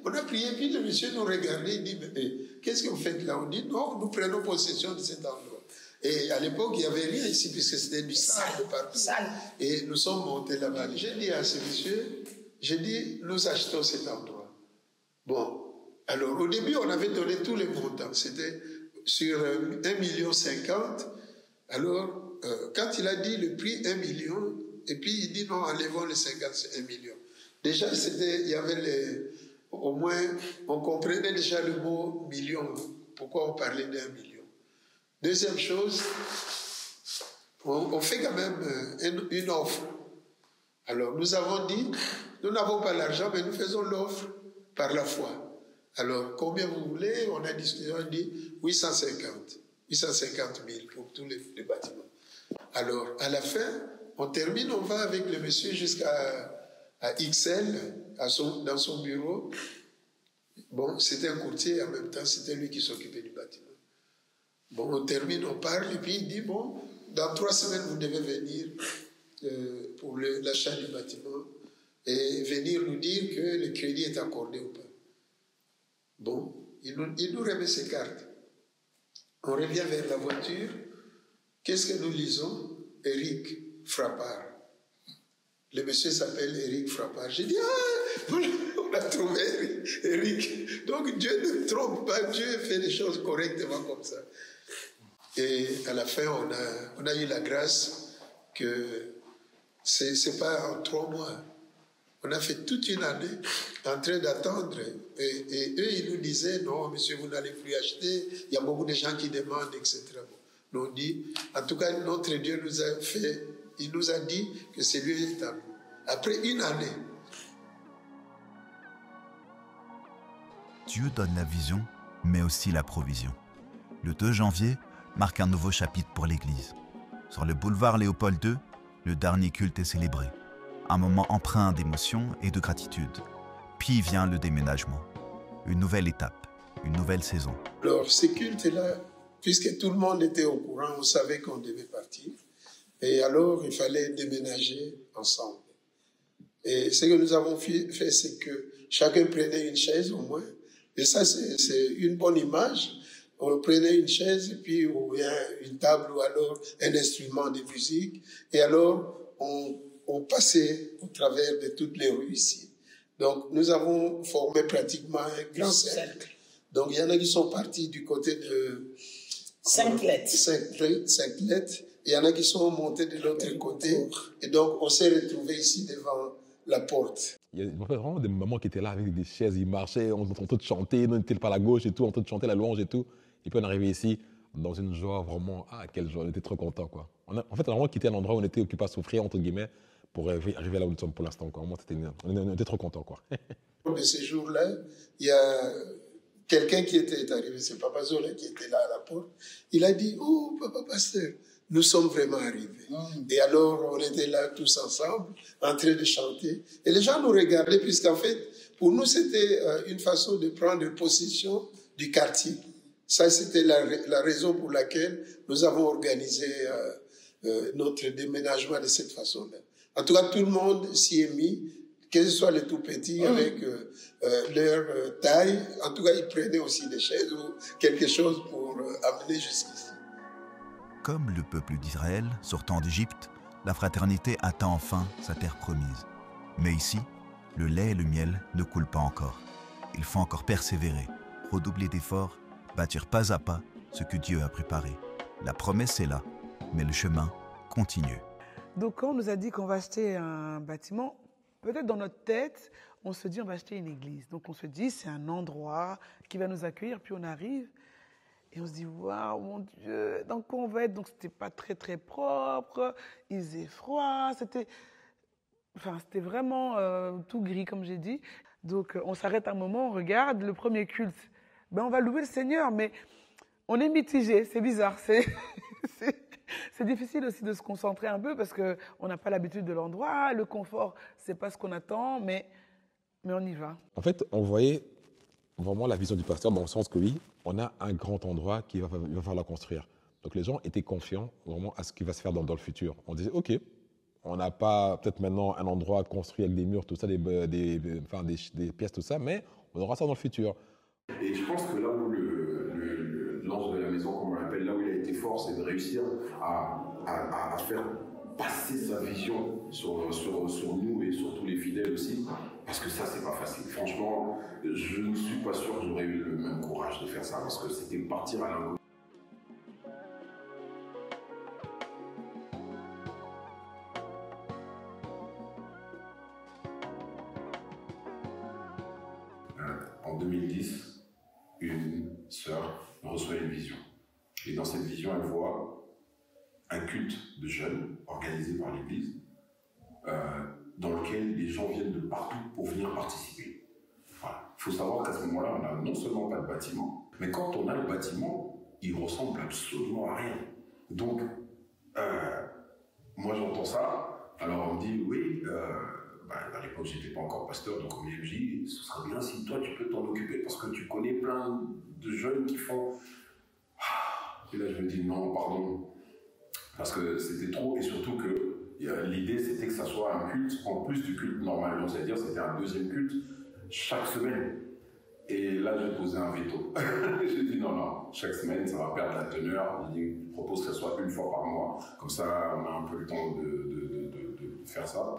on a prié, puis le monsieur nous regardait, il dit, mais qu'est-ce que vous faites là? On dit, non, nous prenons possession de cet endroit. Et à l'époque, il n'y avait rien ici, puisque c'était du sable partout. Et nous sommes montés là-bas. J'ai dit à ce monsieur, j'ai dit, nous achetons cet endroit. Bon. Alors, au début, on avait donné tous les montants. C'était sur 1,50 million. Alors, quand il a dit le prix 1 million, et puis il dit non, enlevons les 50, c'est 1 million. Déjà, il y avait au moins, on comprenait déjà le mot million. Pourquoi on parlait d'1 million? Deuxième chose, on fait quand même une offre. Alors, nous avons dit, nous n'avons pas l'argent, mais nous faisons l'offre par la foi. Alors, combien vous voulez? On a discuté, on dit 850 000 pour tous les bâtiments. Alors, à la fin, on termine, on va avec le monsieur jusqu'à XL, dans son bureau. Bon, c'était un courtier, en même temps, c'était lui qui s'occupait du bâtiment. Bon, on termine, on parle, et puis il dit, bon, dans 3 semaines, vous devez venir pour l'achat du bâtiment et venir nous dire que le crédit est accordé ou pas. Bon, il nous remet ses cartes. On revient vers la voiture. Qu'est-ce que nous lisons? Éric Frappard. Le monsieur s'appelle Éric Frappard. J'ai dit, on a trouvé Éric. Donc Dieu ne trompe pas, Dieu fait les choses correctement comme ça. Et à la fin, on a eu la grâce que c'est pas en 3 mois. On a fait toute une année en train d'attendre. Et eux, ils nous disaient, non, monsieur, vous n'allez plus acheter. Il y a beaucoup de gens qui demandent, etc. Nous on dit, en tout cas, notre Dieu nous a fait, il nous a dit que c'est lui est à nous. Après une année. Dieu donne la vision, mais aussi la provision. Le 2 janvier marque un nouveau chapitre pour l'Église. Sur le boulevard Léopold II, le dernier culte est célébré. Un moment empreint d'émotion et de gratitude. Puis vient le déménagement. Une nouvelle étape, une nouvelle saison. Alors, ces cultes-là, puisque tout le monde était au courant, on savait qu'on devait partir. Et alors, il fallait déménager ensemble. Et ce que nous avons fait, c'est que chacun prenait une chaise au moins. Et ça, c'est une bonne image. On prenait une chaise, et puis ou bien une table, ou alors un instrument de musique. Et alors, on passait au travers de toutes les rues ici. Donc, nous avons formé pratiquement un grand cercle. Donc, il y en a qui sont partis du côté de Saint-Clet. Il y en a qui sont montés de l'autre côté. Et donc, on s'est retrouvés ici devant la porte. Il y a vraiment des mamans qui étaient là avec des chaises, ils marchaient, on était en train de chanter, nous on était par la gauche et tout, en train de chanter la louange et tout. Et puis on arrivait ici dans une joie vraiment, quelle joie, on était trop contents quoi. En fait, on a vraiment quitté un endroit où on était occupé à souffrir, entre guillemets, pour arriver là où nous sommes pour l'instant. On était trop contents quoi. De ces jours-là, il y a quelqu'un qui était arrivé, c'est Papa Zola qui était là à la porte. Il a dit, oh Papa Pasteur, nous sommes vraiment arrivés. Et alors, on était là tous ensemble, en train de chanter. Et les gens nous regardaient, puisqu'en fait, pour nous, c'était une façon de prendre possession du quartier. Ça, c'était la raison pour laquelle nous avons organisé notre déménagement de cette façon-là. En tout cas, tout le monde s'y est mis, que ce soit les tout-petits avec leur taille. En tout cas, ils prenaient aussi des chaises ou quelque chose pour amener jusqu'ici. Comme le peuple d'Israël, sortant d'Égypte, la fraternité atteint enfin sa terre promise. Mais ici, le lait et le miel ne coulent pas encore. Il faut encore persévérer, redoubler d'efforts, bâtir pas à pas ce que Dieu a préparé. La promesse est là, mais le chemin continue. Donc quand on nous a dit qu'on va acheter un bâtiment, peut-être dans notre tête, on se dit on va acheter une église. Donc on se dit c'est un endroit qui va nous accueillir, puis on arrive et on se dit waouh mon Dieu, dans quoi on va être? Donc c'était pas très très propre, il faisait froid, c'était vraiment tout gris comme j'ai dit. Donc on s'arrête un moment, on regarde le premier culte. Ben on va louer le Seigneur, mais on est mitigé, c'est bizarre, c'est difficile aussi de se concentrer un peu parce qu'on n'a pas l'habitude de l'endroit, le confort, c'est pas ce qu'on attend, mais on y va. En fait, on voyait vraiment la vision du pasteur dans le sens que oui, on a un grand endroit qu'il va falloir construire. Donc les gens étaient confiants vraiment à ce qui va se faire dans le futur. On disait, OK, on n'a pas peut-être maintenant un endroit construit avec des murs, tout ça, des pièces, tout ça, mais on aura ça dans le futur. Et je pense que là où l'ange de la maison, comme on l'appelle, là où il a été fort, c'est de réussir à faire passer sa vision sur nous et sur tous les fidèles aussi, parce que ça, c'est pas facile. Franchement, je ne suis pas sûr que j'aurais eu le même courage de faire ça, parce que c'était partir à l'inconnu. En 2010, une sœur reçoit une vision. Et dans cette vision, elle voit un culte de jeunes organisé par l'Église, dans lequel les gens viennent de partout pour venir participer. Voilà. Il faut savoir qu'à ce moment-là, on n'a non seulement pas de bâtiment, mais quand on a le bâtiment, il ressemble absolument à rien. Donc, moi j'entends ça, alors on me dit, oui, à l'époque j'étais pas encore pasteur, donc on me dit, ce serait bien si toi tu peux t'en occuper parce que tu connais plein de jeunes qui font... Et là je me dis, non, pardon, parce que c'était trop, et surtout que l'idée c'était que ça soit un culte en plus du culte normal, donc c'est-à-dire c'était un deuxième culte chaque semaine. Et là j'ai posé un veto. J'ai dit non, chaque semaine ça va perdre la teneur. J'ai dit, je propose que ça soit une fois par mois, comme ça on a un peu le temps de faire ça.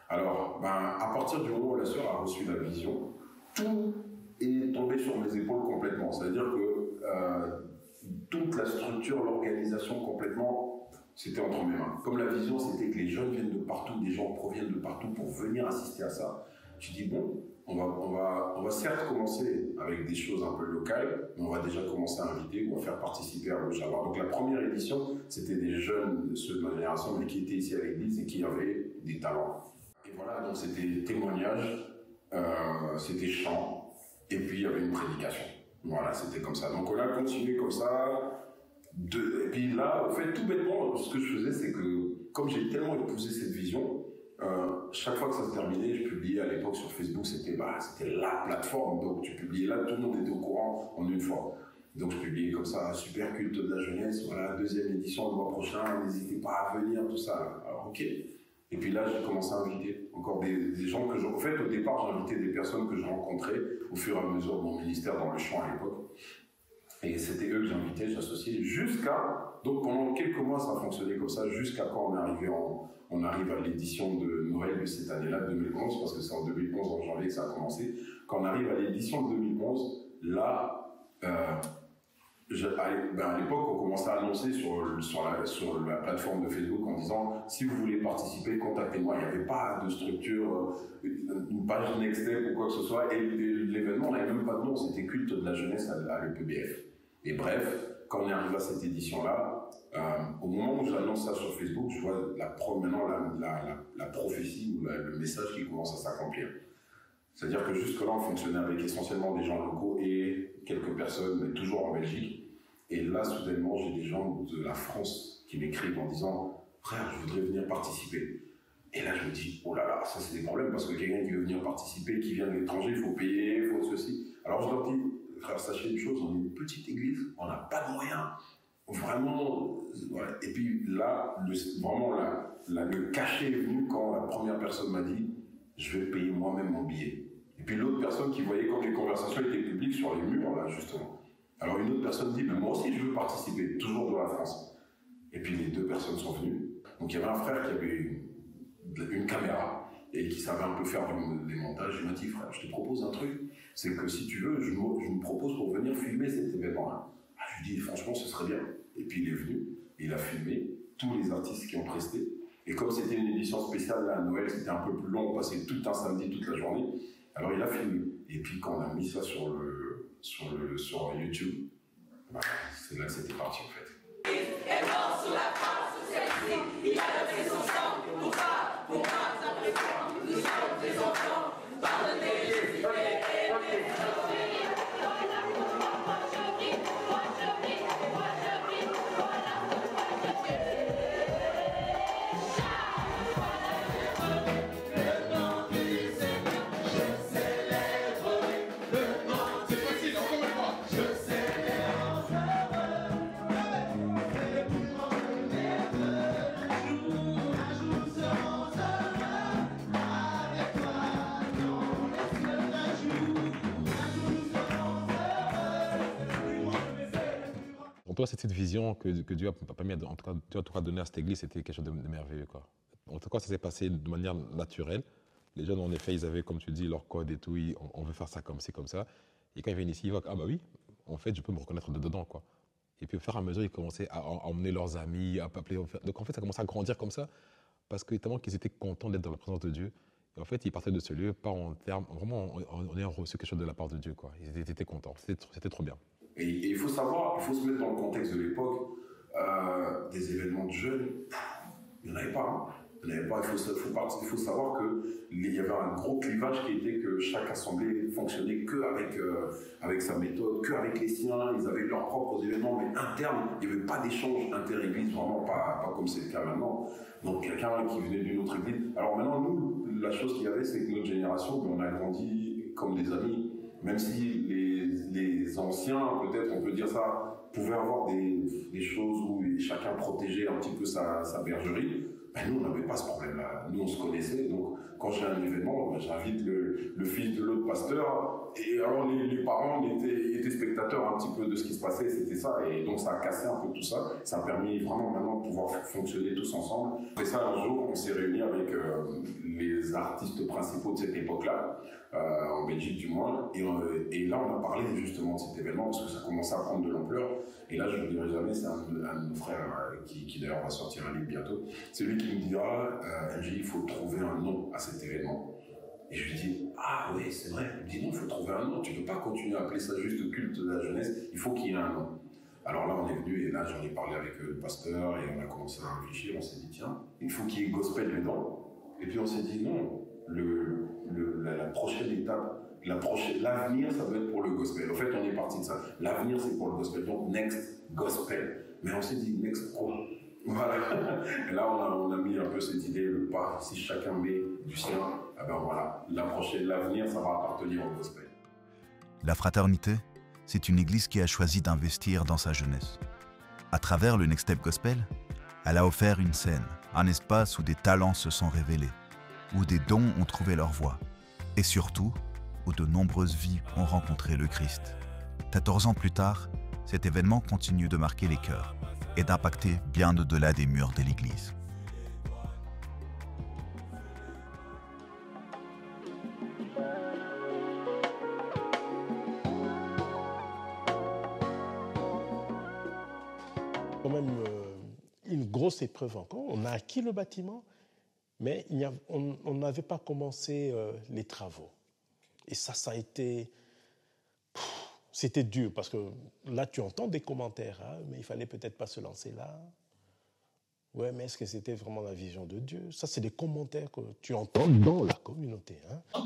Alors, à partir du moment où la sœur a reçu la vision, tout est tombé sur mes épaules complètement. C'est-à-dire que toute la structure, l'organisation complètement, c'était entre mes mains. Comme la vision, c'était que les jeunes viennent de partout, des gens proviennent de partout pour venir assister à ça. Je dis bon, on va certes commencer avec des choses un peu locales, mais on va déjà commencer à inviter ou à faire participer à Rojava. Donc la première édition, c'était des jeunes, ceux de ma génération, mais qui étaient ici à l'église et qui avaient des talents. Et voilà, donc c'était témoignage, c'était chant, et puis il y avait une prédication. Voilà, c'était comme ça. Donc on a continué comme ça. Et puis là, en fait, tout bêtement, ce que je faisais, c'est que comme j'ai tellement épousé cette vision, chaque fois que ça se terminait, je publiais à l'époque sur Facebook, c'était la plateforme, donc tu publiais là, tout le monde était au courant en une fois. Donc je publiais comme ça, super culte de la jeunesse, voilà, deuxième édition le mois prochain, n'hésitez pas à venir, tout ça. Alors ok. Et puis là, j'ai commencé à inviter encore des gens que en fait, au départ, j'invitais des personnes que je rencontrais au fur et à mesure de mon ministère dans le chant à l'époque. Et c'était eux que j'invitais, j'associais, jusqu'à... Donc pendant quelques mois, ça a fonctionné comme ça, jusqu'à quand on arrive à l'édition de Noël de cette année-là, 2011, parce que c'est en 2011, en janvier, que ça a commencé. Quand on arrive à l'édition de 2011, là... à l'époque, on commençait à annoncer sur la plateforme de Facebook en disant si vous voulez participer, contactez-moi. Il n'y avait pas de structure, une page Nextstep ou quoi que ce soit. Et l'événement n'avait même pas de nom, c'était culte de la jeunesse à l'EPBF. Et bref, quand on est arrivé à cette édition-là, au moment où j'annonce ça sur Facebook, je vois maintenant la prophétie ou le message qui commence à s'accomplir. C'est-à-dire que jusque-là, on fonctionnait avec essentiellement des gens locaux et quelques personnes, mais toujours en Belgique. Et là, soudainement, j'ai des gens de la France qui m'écrivent en disant « Frère, je voudrais venir participer ». Et là, je me dis « Oh là là, ça c'est des problèmes parce que quelqu'un qui veut venir participer, qui vient de l'étranger, il faut payer, il faut ceci. » Alors je leur dis « Frère, sachez une chose, on est une petite église, on n'a pas de moyens. Vraiment, voilà. » Et puis là, le cachet est venu quand la première personne m'a dit « Je vais payer moi-même mon billet ». Et puis l'autre personne qui voyait quand les conversations étaient publiques sur les murs, là, justement. Alors une autre personne dit, mais moi aussi je veux participer, toujours de la France. Et puis les deux personnes sont venues. Donc il y avait un frère qui avait une caméra et qui savait un peu faire des montages. Il m'a dit, frère, je te propose un truc, c'est que si tu veux, je me propose pour venir filmer cet événement-là. Je lui dis, franchement, ce serait bien. Et puis il est venu, il a filmé tous les artistes qui ont presté. Et comme c'était une édition spéciale là, à Noël, c'était un peu plus long, on passait tout un samedi, toute la journée. Alors il a filmé. Et puis quand on a mis ça sur YouTube, c'est là que c'était parti en fait. Elle danse sur la France, celle-ci, il a levé son sang, pour moi, ça prétend, nous sommes des enfants, pardonnez les idées et les Pour toi, cette vision que Dieu a permis, en tout cas, donner à cette église, c'était quelque chose de merveilleux, quoi. En tout cas, ça s'est passé de manière naturelle. Les jeunes, en effet, ils avaient, comme tu dis, leur code et tout. On veut faire ça comme c'est comme ça. Et quand ils viennent ici, ils voient ah bah oui, en fait, je peux me reconnaître dedans, quoi. Et puis, au fur et à mesure, ils commençaient à emmener leurs amis, à appeler. Donc, en fait, ça commençait à grandir comme ça, parce que tellement qu'ils étaient contents d'être dans la présence de Dieu. Et en fait, ils partaient de ce lieu, pas en termes, vraiment, en ayant reçu quelque chose de la part de Dieu, quoi. Ils étaient contents. C'était trop bien. Et il faut savoir, il faut se mettre dans le contexte de l'époque, des événements de jeunes, il n'y en avait pas. Hein. Il n'y en avait pas. Il faut savoir qu'il y avait un gros clivage qui était que chaque assemblée fonctionnait avec sa méthode, qu'avec les siens. Ils avaient leurs propres événements, mais internes. Il n'y avait pas d'échange inter-église, vraiment pas comme c'est le cas maintenant. Donc quelqu'un qui venait d'une autre église. Alors maintenant, nous, la chose qu'il y avait, c'est que notre génération, on a grandi comme des amis. Même si les anciens, peut-être on peut dire ça, pouvaient avoir des choses où chacun protégeait un petit peu sa bergerie, ben nous on n'avait pas ce problème-là. Nous on se connaissait, donc quand j'ai un événement, ben, j'invite le fils de l'autre pasteur, et alors les parents étaient spectateurs un petit peu de ce qui se passait, c'était ça, et donc ça a cassé un peu tout ça. Ça a permis vraiment maintenant de pouvoir fonctionner tous ensemble. Après ça, un jour, on s'est réunis avec les artistes principaux de cette époque-là, en Belgique du moins, et là on a parlé justement de cet événement parce que ça commençait à prendre de l'ampleur. Et là, je ne le dirai jamais, c'est un de nos frères qui d'ailleurs va sortir un livre bientôt. C'est lui qui me dira, MJ, il faut trouver un nom à cet événement. Et je lui dis, ah oui, c'est vrai. Il me dit non, il faut trouver un nom. Tu ne peux pas continuer à appeler ça juste culte de la jeunesse. Il faut qu'il y ait un nom. Alors là, on est venu et là, j'en ai parlé avec le pasteur et on a commencé à réfléchir. On s'est dit, tiens, il faut qu'il y ait gospel dedans. Et puis on s'est dit, non, la prochaine étape, l'avenir, ça doit être pour le gospel. En fait, on est parti de ça. L'avenir, c'est pour le gospel. Donc, next gospel. Mais on s'est dit, next quoi? Voilà. Et là, on a mis un peu cette idée, le pas, si chacun met du sien, eh ben voilà, l'avenir, ça va appartenir au gospel. La fraternité, c'est une église qui a choisi d'investir dans sa jeunesse. À travers le Next Step Gospel, elle a offert une scène, un espace où des talents se sont révélés, où des dons ont trouvé leur voie, et surtout, où de nombreuses vies ont rencontré le Christ. 14 ans plus tard, cet événement continue de marquer les cœurs et d'impacter bien au-delà des murs de l'Église. Quand même une grosse épreuve encore. On a acquis le bâtiment, mais on n'avait pas commencé les travaux. Et ça a été... C'était dur, parce que là, tu entends des commentaires, hein, mais il fallait peut-être pas se lancer là. Ouais, mais est-ce que c'était vraiment la vision de Dieu? Ça, c'est des commentaires que tu entends dans la communauté. Hein.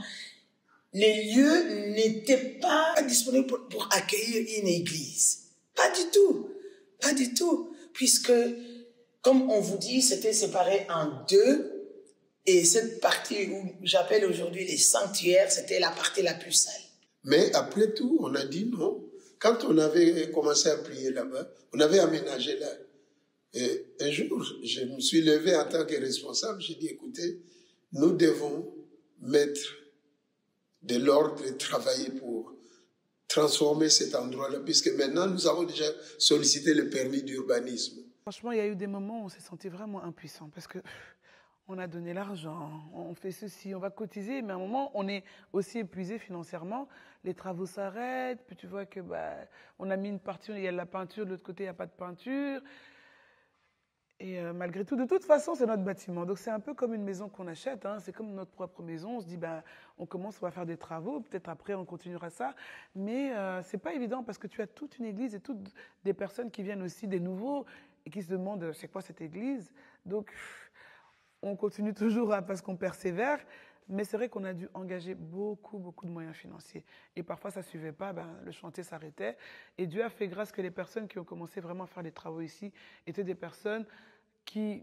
Les lieux n'étaient pas disponibles pour accueillir une église. Pas du tout. Pas du tout. Puisque, comme on vous dit, c'était séparé en deux. Et cette partie où j'appelle aujourd'hui les sanctuaires, c'était la partie la plus sale. Mais après tout, on a dit non. Quand on avait commencé à prier là-bas, on avait aménagé là. Et un jour, je me suis levé en tant que responsable. J'ai dit, écoutez, nous devons mettre de l'ordre et travailler pour transformer cet endroit-là, puisque maintenant, nous avons déjà sollicité le permis d'urbanisme. Franchement, il y a eu des moments où on s'est senti vraiment impuissant, parce que on a donné l'argent, on fait ceci, on va cotiser, mais à un moment, on est aussi épuisé financièrement. Les travaux s'arrêtent, puis tu vois que on a mis une partie, il y a de la peinture, de l'autre côté, il n'y a pas de peinture. Et malgré tout, de toute façon, c'est notre bâtiment. Donc c'est un peu comme une maison qu'on achète, hein. C'est comme notre propre maison. On se dit, on commence, on va faire des travaux, peut-être après on continuera ça. Mais c'est pas évident parce que tu as toute une église et toutes des personnes qui viennent aussi, des nouveaux, et qui se demandent c'est quoi cette église. Donc on continue toujours parce qu'on persévère. Mais c'est vrai qu'on a dû engager beaucoup de moyens financiers. Et parfois, ça ne suivait pas, le chantier s'arrêtait. Et Dieu a fait grâce que les personnes qui ont commencé vraiment à faire les travaux ici étaient des personnes qui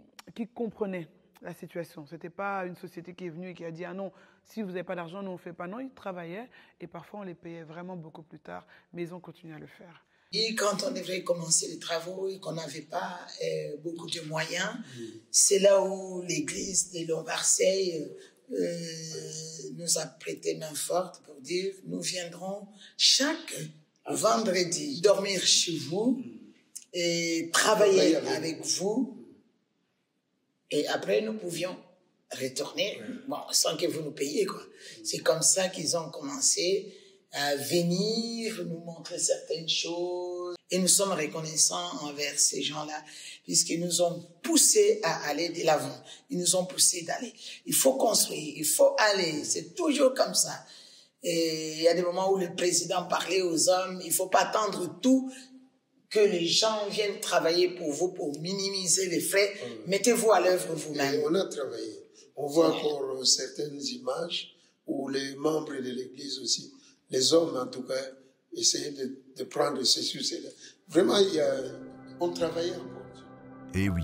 comprenaient la situation. Ce n'était pas une société qui est venue et qui a dit « Ah non, si vous n'avez pas d'argent, nous on ne fait pas ». Non, ils travaillaient et parfois on les payait vraiment beaucoup plus tard, mais ils ont continué à le faire. Et quand on devait commencer les travaux et qu'on n'avait pas beaucoup de moyens, c'est là où l'église de Lombarseille nous a prêté main forte pour dire nous viendrons chaque vendredi dormir chez vous et travailler avec vous, et après nous pouvions retourner sans que vous nous payiez, quoi. C'est comme ça qu'ils ont commencé à venir nous montrer certaines choses, et nous sommes reconnaissants envers ces gens-là puisqu'ils nous ont poussés à aller de l'avant. Ils nous ont poussés d'aller. Il faut construire, il faut aller, c'est toujours comme ça. Et il y a des moments où le président parlait aux hommes, il ne faut pas attendre tout, que les gens viennent travailler pour vous, pour minimiser les frais. Mettez-vous à l'œuvre vous-même. Et on a travaillé. On voit encore certaines images où les membres de l'Église aussi, les hommes en tout cas, essayaient de prendre ceci ou cela. Vraiment, on travaillait encore. Et oui,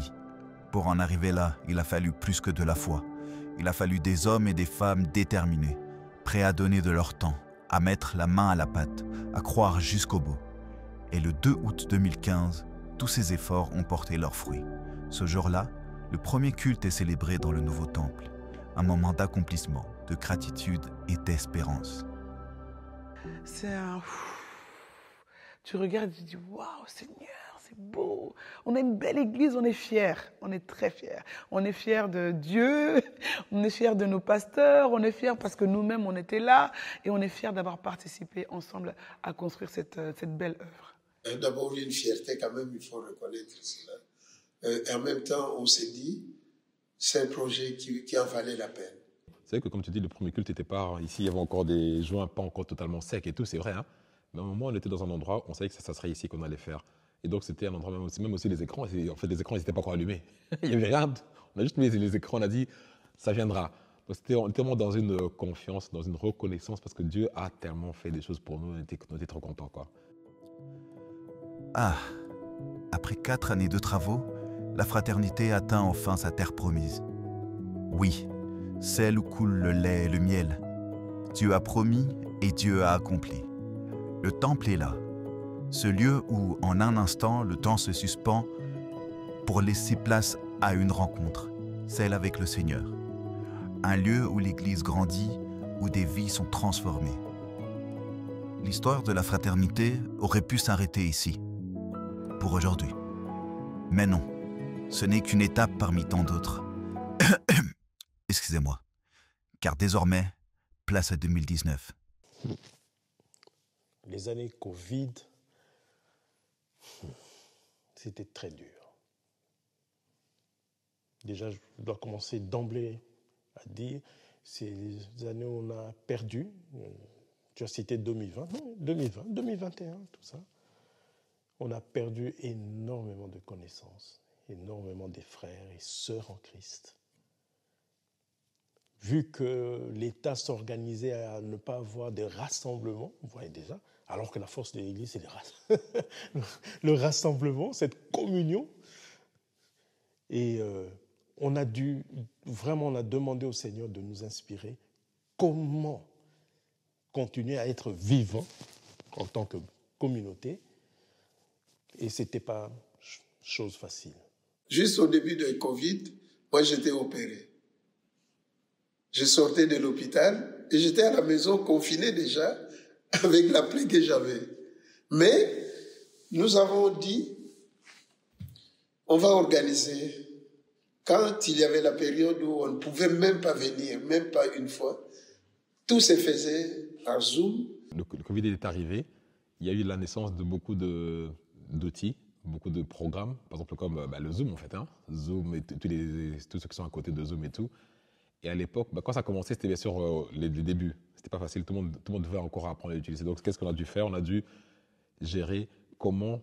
pour en arriver là, il a fallu plus que de la foi. Il a fallu des hommes et des femmes déterminés, prêts à donner de leur temps, à mettre la main à la pâte, à croire jusqu'au bout. Et le 2 août 2015, tous ces efforts ont porté leurs fruits. Ce jour-là, le premier culte est célébré dans le nouveau temple, un moment d'accomplissement, de gratitude et d'espérance. C'est un... Tu regardes et tu dis, waouh, Seigneur, c'est beau. On a une belle église, on est fiers, on est très fiers. On est fiers de Dieu, on est fiers de nos pasteurs, on est fiers parce que nous-mêmes, on était là et on est fiers d'avoir participé ensemble à construire cette belle œuvre. D'abord, une fierté quand même, il faut reconnaître cela. Et en même temps, on s'est dit, c'est un projet qui en valait la peine. C'est vrai que comme tu dis, le premier culte n'était pas... Ici, il y avait encore des joints pas encore totalement secs et tout, c'est vrai. Hein, mais à un moment, on était dans un endroit où on savait que ça serait ici qu'on allait faire. Et donc, c'était un endroit, même aussi les écrans. En fait, les écrans, ils n'étaient pas encore allumés. Il n'y avait rien. On a juste mis les écrans, on a dit, ça viendra. Donc, on était tellement dans une confiance, dans une reconnaissance, parce que Dieu a tellement fait des choses pour nous, on était trop contents, quoi. Ah, après 4 années de travaux, la fraternité atteint enfin sa terre promise. Oui, celle où coule le lait et le miel. Dieu a promis et Dieu a accompli. Le temple est là, ce lieu où, en un instant, le temps se suspend pour laisser place à une rencontre, celle avec le Seigneur. Un lieu où l'Église grandit, où des vies sont transformées. L'histoire de la fraternité aurait pu s'arrêter ici, pour aujourd'hui. Mais non, ce n'est qu'une étape parmi tant d'autres. Excusez-moi, car désormais, place à 2019. Les années Covid, c'était très dur. Déjà, je dois commencer d'emblée à dire, c'est les années où on a perdu. Tu as cité 2020, non, 2020, 2021, tout ça. On a perdu énormément de connaissances, énormément de frères et sœurs en Christ. Vu que l'État s'organisait à ne pas avoir de rassemblements, vous voyez déjà, alors que la force de l'Église, c'est le rassemblement, cette communion. Et on a demandé au Seigneur de nous inspirer comment continuer à être vivant en tant que communauté. Et ce n'était pas chose facile. Juste au début de Covid, moi j'étais opéré. Je sortais de l'hôpital et j'étais à la maison confiné déjà avec la plaie que j'avais. Mais nous avons dit, on va organiser. Quand il y avait la période où on ne pouvait même pas venir, même pas une fois, tout se faisait par Zoom. Le Covid est arrivé, il y a eu la naissance de beaucoup d'outils, beaucoup de programmes, par exemple comme le Zoom en fait, hein. Zoom et tous ceux qui sont à côté de Zoom et tout. Et à l'époque, quand ça a commencé, c'était bien sûr les débuts. C'était pas facile, tout le monde devait encore apprendre à l'utiliser. Donc qu'est-ce qu'on a dû faire? On a dû gérer comment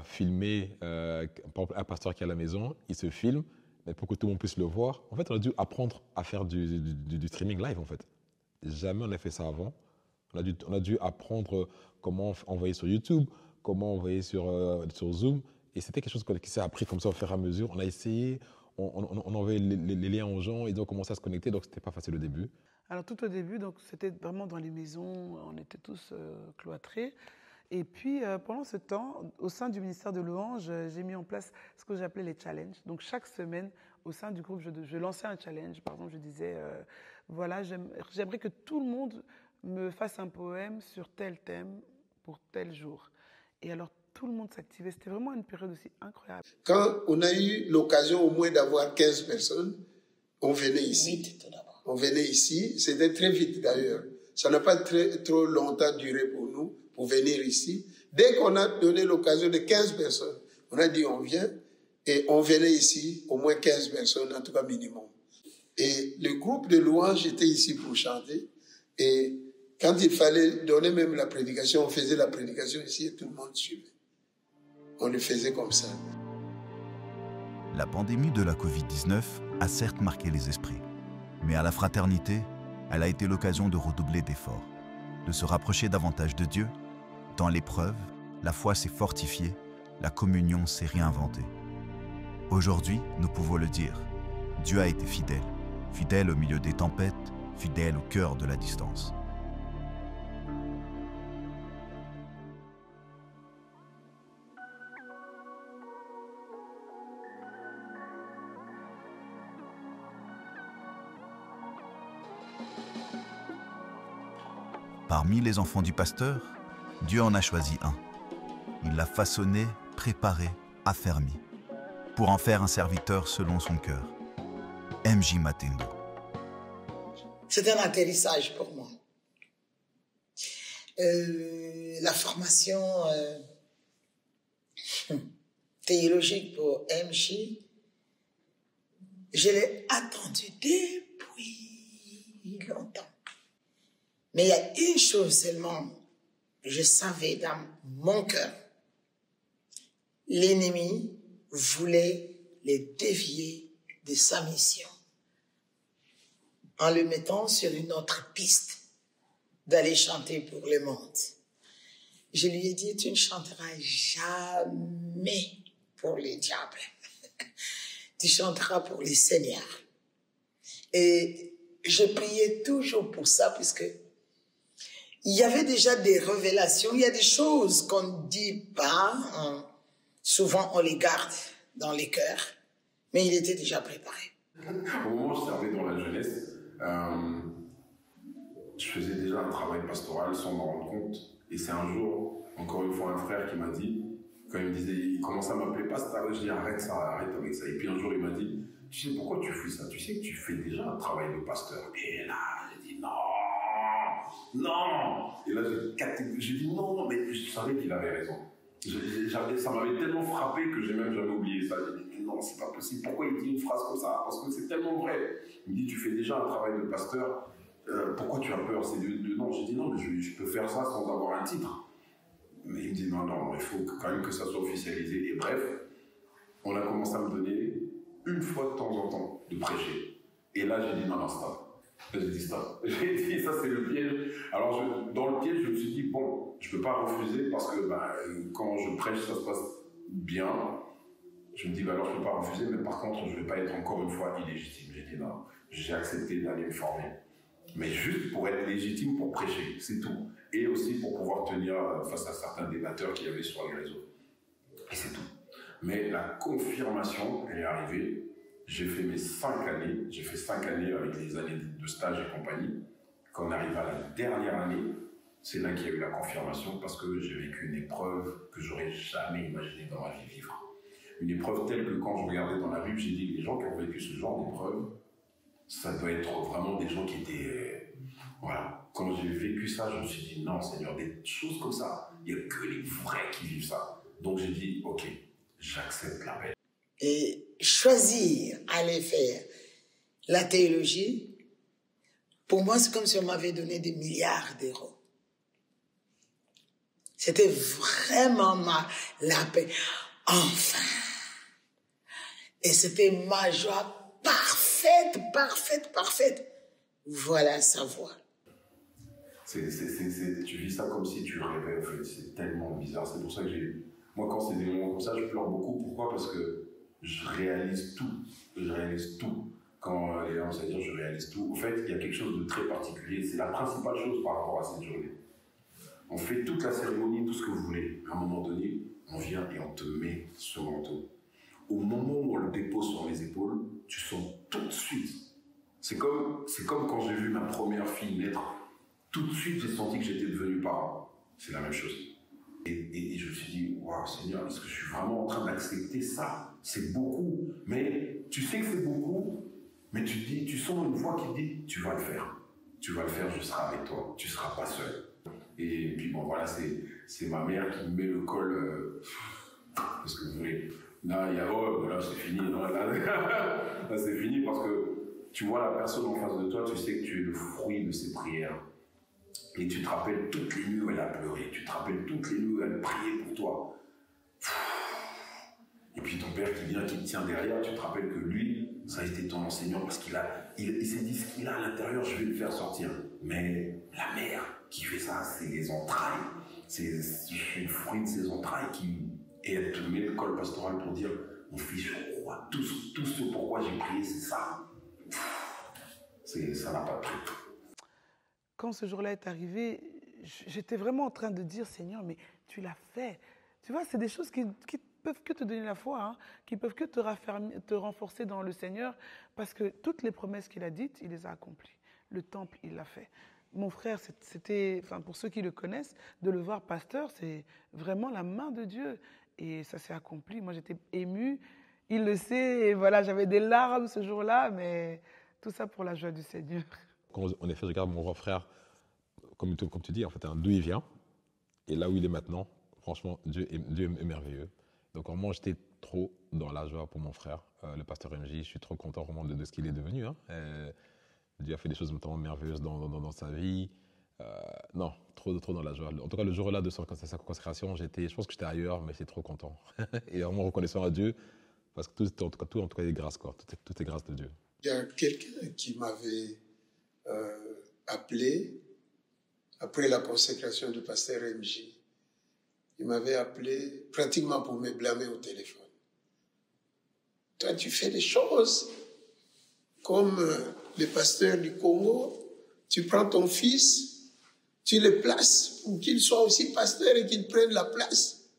filmer par exemple, un pasteur qui est à la maison, il se filme, mais pour que tout le monde puisse le voir. En fait, on a dû apprendre à faire du streaming live en fait. Jamais on n'a fait ça avant. On a dû apprendre comment envoyer sur YouTube, comment envoyer sur Zoom. Et c'était quelque chose qui s'est appris comme ça au fur et à mesure. On a essayé, on envoyait les liens aux gens, ils ont commencé à se connecter, donc c'était pas facile au début. Alors tout au début, donc c'était vraiment dans les maisons, on était tous cloîtrés. Et puis pendant ce temps, au sein du ministère de Louange, j'ai mis en place ce que j'appelais les challenges. Donc chaque semaine, au sein du groupe, je lançais un challenge. Par exemple, je disais, voilà, j'aimerais que tout le monde me fasse un poème sur tel thème pour tel jour. Et alors tout le monde s'activait. C'était vraiment une période aussi incroyable. Quand on a eu l'occasion au moins d'avoir 15 personnes, on venait ici. On venait ici. C'était très vite d'ailleurs. Ça n'a pas trop longtemps duré pour nous, pour venir ici. Dès qu'on a donné l'occasion de 15 personnes, on a dit on vient et on venait ici, au moins 15 personnes, en tout cas minimum. Et le groupe de louanges était ici pour chanter. Et Quand il fallait donner même la prédication, on faisait la prédication ici et tout le monde suivait. On le faisait comme ça. La pandémie de la Covid-19 a certes marqué les esprits, mais à la fraternité, elle a été l'occasion de redoubler d'efforts, de se rapprocher davantage de Dieu. Dans l'épreuve, la foi s'est fortifiée, la communion s'est réinventée. Aujourd'hui, nous pouvons le dire, Dieu a été fidèle, fidèle au milieu des tempêtes, fidèle au cœur de la distance. Parmi les enfants du pasteur, Dieu en a choisi un. Il l'a façonné, préparé, affermi, pour en faire un serviteur selon son cœur. MJ Matendo. C'est un atterrissage pour moi. La formation théologique pour MJ, je l'ai attendue depuis longtemps. Mais il y a une chose seulement, je savais dans mon cœur, l'ennemi voulait les dévier de sa mission en le mettant sur une autre piste d'aller chanter pour le monde. Je lui ai dit, tu ne chanteras jamais pour les diables. Tu chanteras pour les seigneurs. Et je priais toujours pour ça, puisque il y avait déjà des révélations, il y a des choses qu'on ne dit pas, hein. Souvent on les garde dans les cœurs, mais il était déjà préparé. Au moment où je servais dans la jeunesse, je faisais déjà un travail pastoral sans m'en rendre compte. Et c'est un jour, encore une fois, un frère qui m'a dit, quand il me disait, il commençait à m'appeler pasteur, je dis arrête ça, arrête avec ça. Et puis un jour il m'a dit, tu sais pourquoi tu fais ça? Tu sais que tu fais déjà un travail de pasteur. Et là, j'ai dit non. Et là, j'ai dit non, mais je savais qu'il avait raison. Ça m'avait tellement frappé que j'ai même jamais oublié ça. J'ai dit non, c'est pas possible. Pourquoi il dit une phrase comme ça? Parce que c'est tellement vrai. Il me dit, tu fais déjà un travail de pasteur, pourquoi tu as peur? C'est non. J'ai dit non, mais je peux faire ça sans avoir un titre. Mais il me dit non, il faut quand même que ça soit officialisé. Et bref, on a commencé à me donner une fois de temps en temps de prêcher. Et là, j'ai dit non, stop. J'ai dit stop. J'ai dit ça, c'est le piège. Alors, dans le piège, je me suis dit bon, je ne peux pas refuser parce que quand je prêche, ça se passe bien. Je me dis alors, je ne peux pas refuser, mais par contre, je ne vais pas être encore une fois illégitime. J'ai dit non, j'ai accepté d'aller me former. Mais juste pour être légitime pour prêcher, c'est tout. Et aussi pour pouvoir tenir face à certains débatteurs qu'il y avait sur les réseaux. Et c'est tout. Mais la confirmation, elle est arrivée. J'ai fait mes 5 années. J'ai fait 5 années avec les années de stage et compagnie. Quand on arrive à la dernière année, c'est là qu'il y a eu la confirmation parce que j'ai vécu une épreuve que j'aurais jamais imaginé dans ma vie vivre. Une épreuve telle que quand je regardais dans la rue, j'ai dit les gens qui ont vécu ce genre d'épreuve, ça doit être vraiment des gens qui étaient... Voilà. Quand j'ai vécu ça, je me suis dit non Seigneur, des choses comme ça, il n'y a que les vrais qui vivent ça. Donc j'ai dit ok, j'accepte l'appel. Et choisir aller faire la théologie, pour moi, c'est comme si on m'avait donné des milliards d'euros. C'était vraiment la paix. Enfin! Et c'était ma joie parfaite. Voilà sa voix. Tu vis ça comme si tu rêvais, en fait. C'est tellement bizarre. C'est pour ça que moi, quand c'est des moments comme ça, je pleure beaucoup. Pourquoi? Parce que je réalise tout. Quand les gens vont dire je réalise tout, en fait, il y a quelque chose de très particulier. C'est la principale chose par rapport à cette journée. On fait toute la cérémonie, tout ce que vous voulez. À un moment donné, on vient et on te met ce manteau. Au moment où on le dépose sur mes épaules, tu sens tout de suite. C'est comme quand j'ai vu ma première fille naître. Tout de suite, j'ai senti que j'étais devenu parent. C'est la même chose. Et je me suis dit, waouh, Seigneur, est-ce que je suis vraiment en train d'accepter ça? C'est beaucoup. Mais tu sais que c'est beaucoup, mais tu sens une voix qui te dit, tu vas le faire. Tu vas le faire, je serai avec toi. Tu ne seras pas seul. Et puis bon, voilà, c'est ma mère qui me met le col. Qu'est-ce que vous voulez? Là, là c'est fini. Non, là c'est fini parce que tu vois la personne en face de toi, tu sais que tu es le fruit de ses prières. Et tu te rappelles toutes les nuits où elle a pleuré, tu te rappelles toutes les nuits où elle priait pour toi. Et puis ton père qui vient, qui te tient derrière, tu te rappelles que lui, ça a été ton enseignant parce qu'il s'est dit ce qu'il a à l'intérieur, je vais le faire sortir. Mais la mère qui fait ça, c'est les entrailles, c'est le fruit de ses entrailles et elle te met le col pastoral pour dire mon fils, je crois, tout ce pourquoi j'ai prié, c'est ça. Ça n'a pas de prix. Quand ce jour-là est arrivé, j'étais vraiment en train de dire Seigneur, mais tu l'as fait. Tu vois, c'est des choses qui peuvent que te donner la foi, hein, qui peuvent que te renforcer dans le Seigneur, parce que toutes les promesses qu'il a dites, il les a accomplies. Le temple, il l'a fait. Mon frère, c'était, enfin, pour ceux qui le connaissent, de le voir pasteur, c'est vraiment la main de Dieu. Et ça s'est accompli. Moi, j'étais émue. Il le sait. Et voilà, j'avais des larmes ce jour-là, mais tout ça pour la joie du Seigneur. Quand en effet, je regarde mon grand frère, comme tu dis, en fait, d'où il vient et là où il est maintenant, franchement, Dieu est merveilleux. Donc, vraiment, j'étais trop dans la joie pour mon frère, le pasteur MJ. Je suis trop content vraiment de ce qu'il est devenu. Hein. Dieu a fait des choses notamment merveilleuses dans sa vie. Non, trop dans la joie. En tout cas, le jour-là de sa consécration, je pense que j'étais ailleurs, mais j'étais trop content. Et vraiment reconnaissant à Dieu, parce que tout en tout cas, est grâce, quoi. Tout est grâce de Dieu. Il y a quelqu'un qui m'avait appelé après la consécration du pasteur MJ. Il m'avait appelé pratiquement pour me blâmer au téléphone. Toi, tu fais des choses comme les pasteurs du Congo. Tu prends ton fils, tu le places pour qu'il soit aussi pasteur et qu'il prenne la place.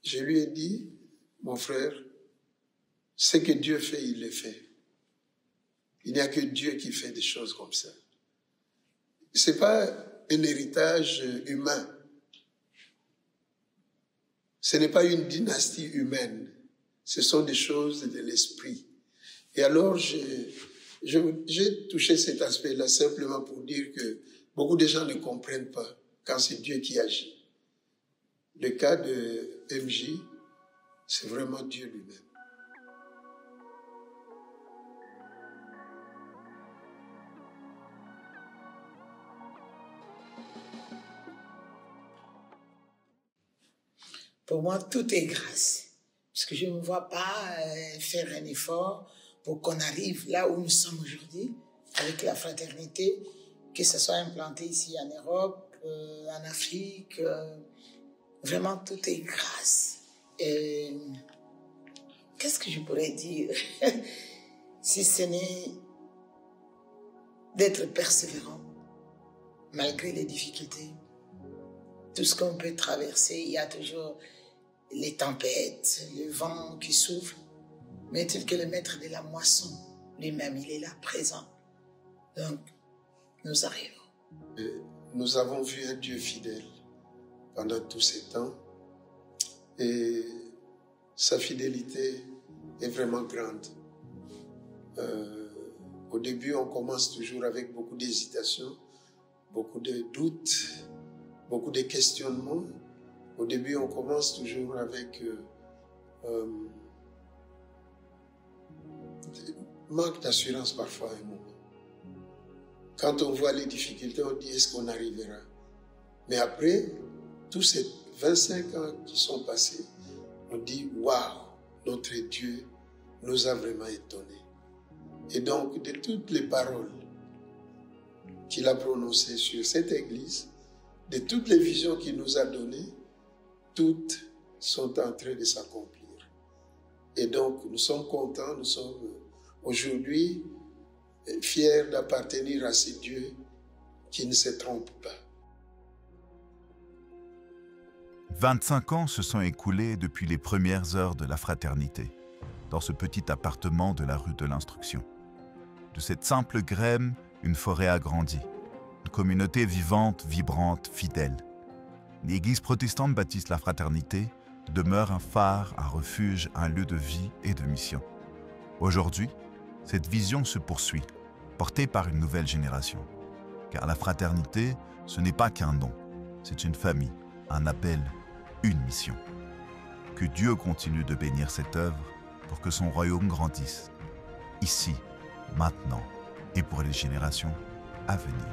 Je lui ai dit, mon frère, ce que Dieu fait, il le fait. Il n'y a que Dieu qui fait des choses comme ça. Ce n'est pas un héritage humain. Ce n'est pas une dynastie humaine. Ce sont des choses de l'esprit. Et alors, j'ai touché cet aspect-là simplement pour dire que beaucoup de gens ne comprennent pas quand c'est Dieu qui agit. Le cas de MJ, c'est vraiment Dieu lui-même. Pour moi, tout est grâce. Parce que je ne me vois pas faire un effort pour qu'on arrive là où nous sommes aujourd'hui, avec la fraternité, que ce soit implanté ici en Europe, en Afrique. Vraiment, tout est grâce. Et qu'est-ce que je pourrais dire si ce n'est d'être persévérant, malgré les difficultés. Tout ce qu'on peut traverser, il y a toujours les tempêtes, le vent qui souffle, mais tel que le maître de la moisson, lui-même, il est là, présent. Donc, nous arrivons. Et nous avons vu un Dieu fidèle pendant tous ces temps, et sa fidélité est vraiment grande. Au début, on commence toujours avec beaucoup d'hésitation, beaucoup de doutes, beaucoup de questionnements. Au début, on commence toujours avec manque d'assurance parfois à un moment. Quand on voit les difficultés, on dit est-ce qu'on arrivera? Mais après, tous ces 25 ans qui sont passés, on dit waouh, notre Dieu nous a vraiment étonnés. Et donc, de toutes les paroles qu'il a prononcées sur cette église, de toutes les visions qu'il nous a données, toutes sont en train de s'accomplir. Et donc, nous sommes contents, nous sommes aujourd'hui fiers d'appartenir à ce Dieu qui ne se trompe pas. 25 ans se sont écoulés depuis les premières heures de la fraternité, dans ce petit appartement de la rue de l'Instruction. De cette simple graine, une forêt a grandi. Une communauté vivante, vibrante, fidèle. L'Église protestante baptiste la fraternité demeure un phare, un refuge, un lieu de vie et de mission. Aujourd'hui, cette vision se poursuit, portée par une nouvelle génération. Car la fraternité, ce n'est pas qu'un nom, c'est une famille, un appel, une mission. Que Dieu continue de bénir cette œuvre pour que son royaume grandisse, ici, maintenant et pour les générations à venir.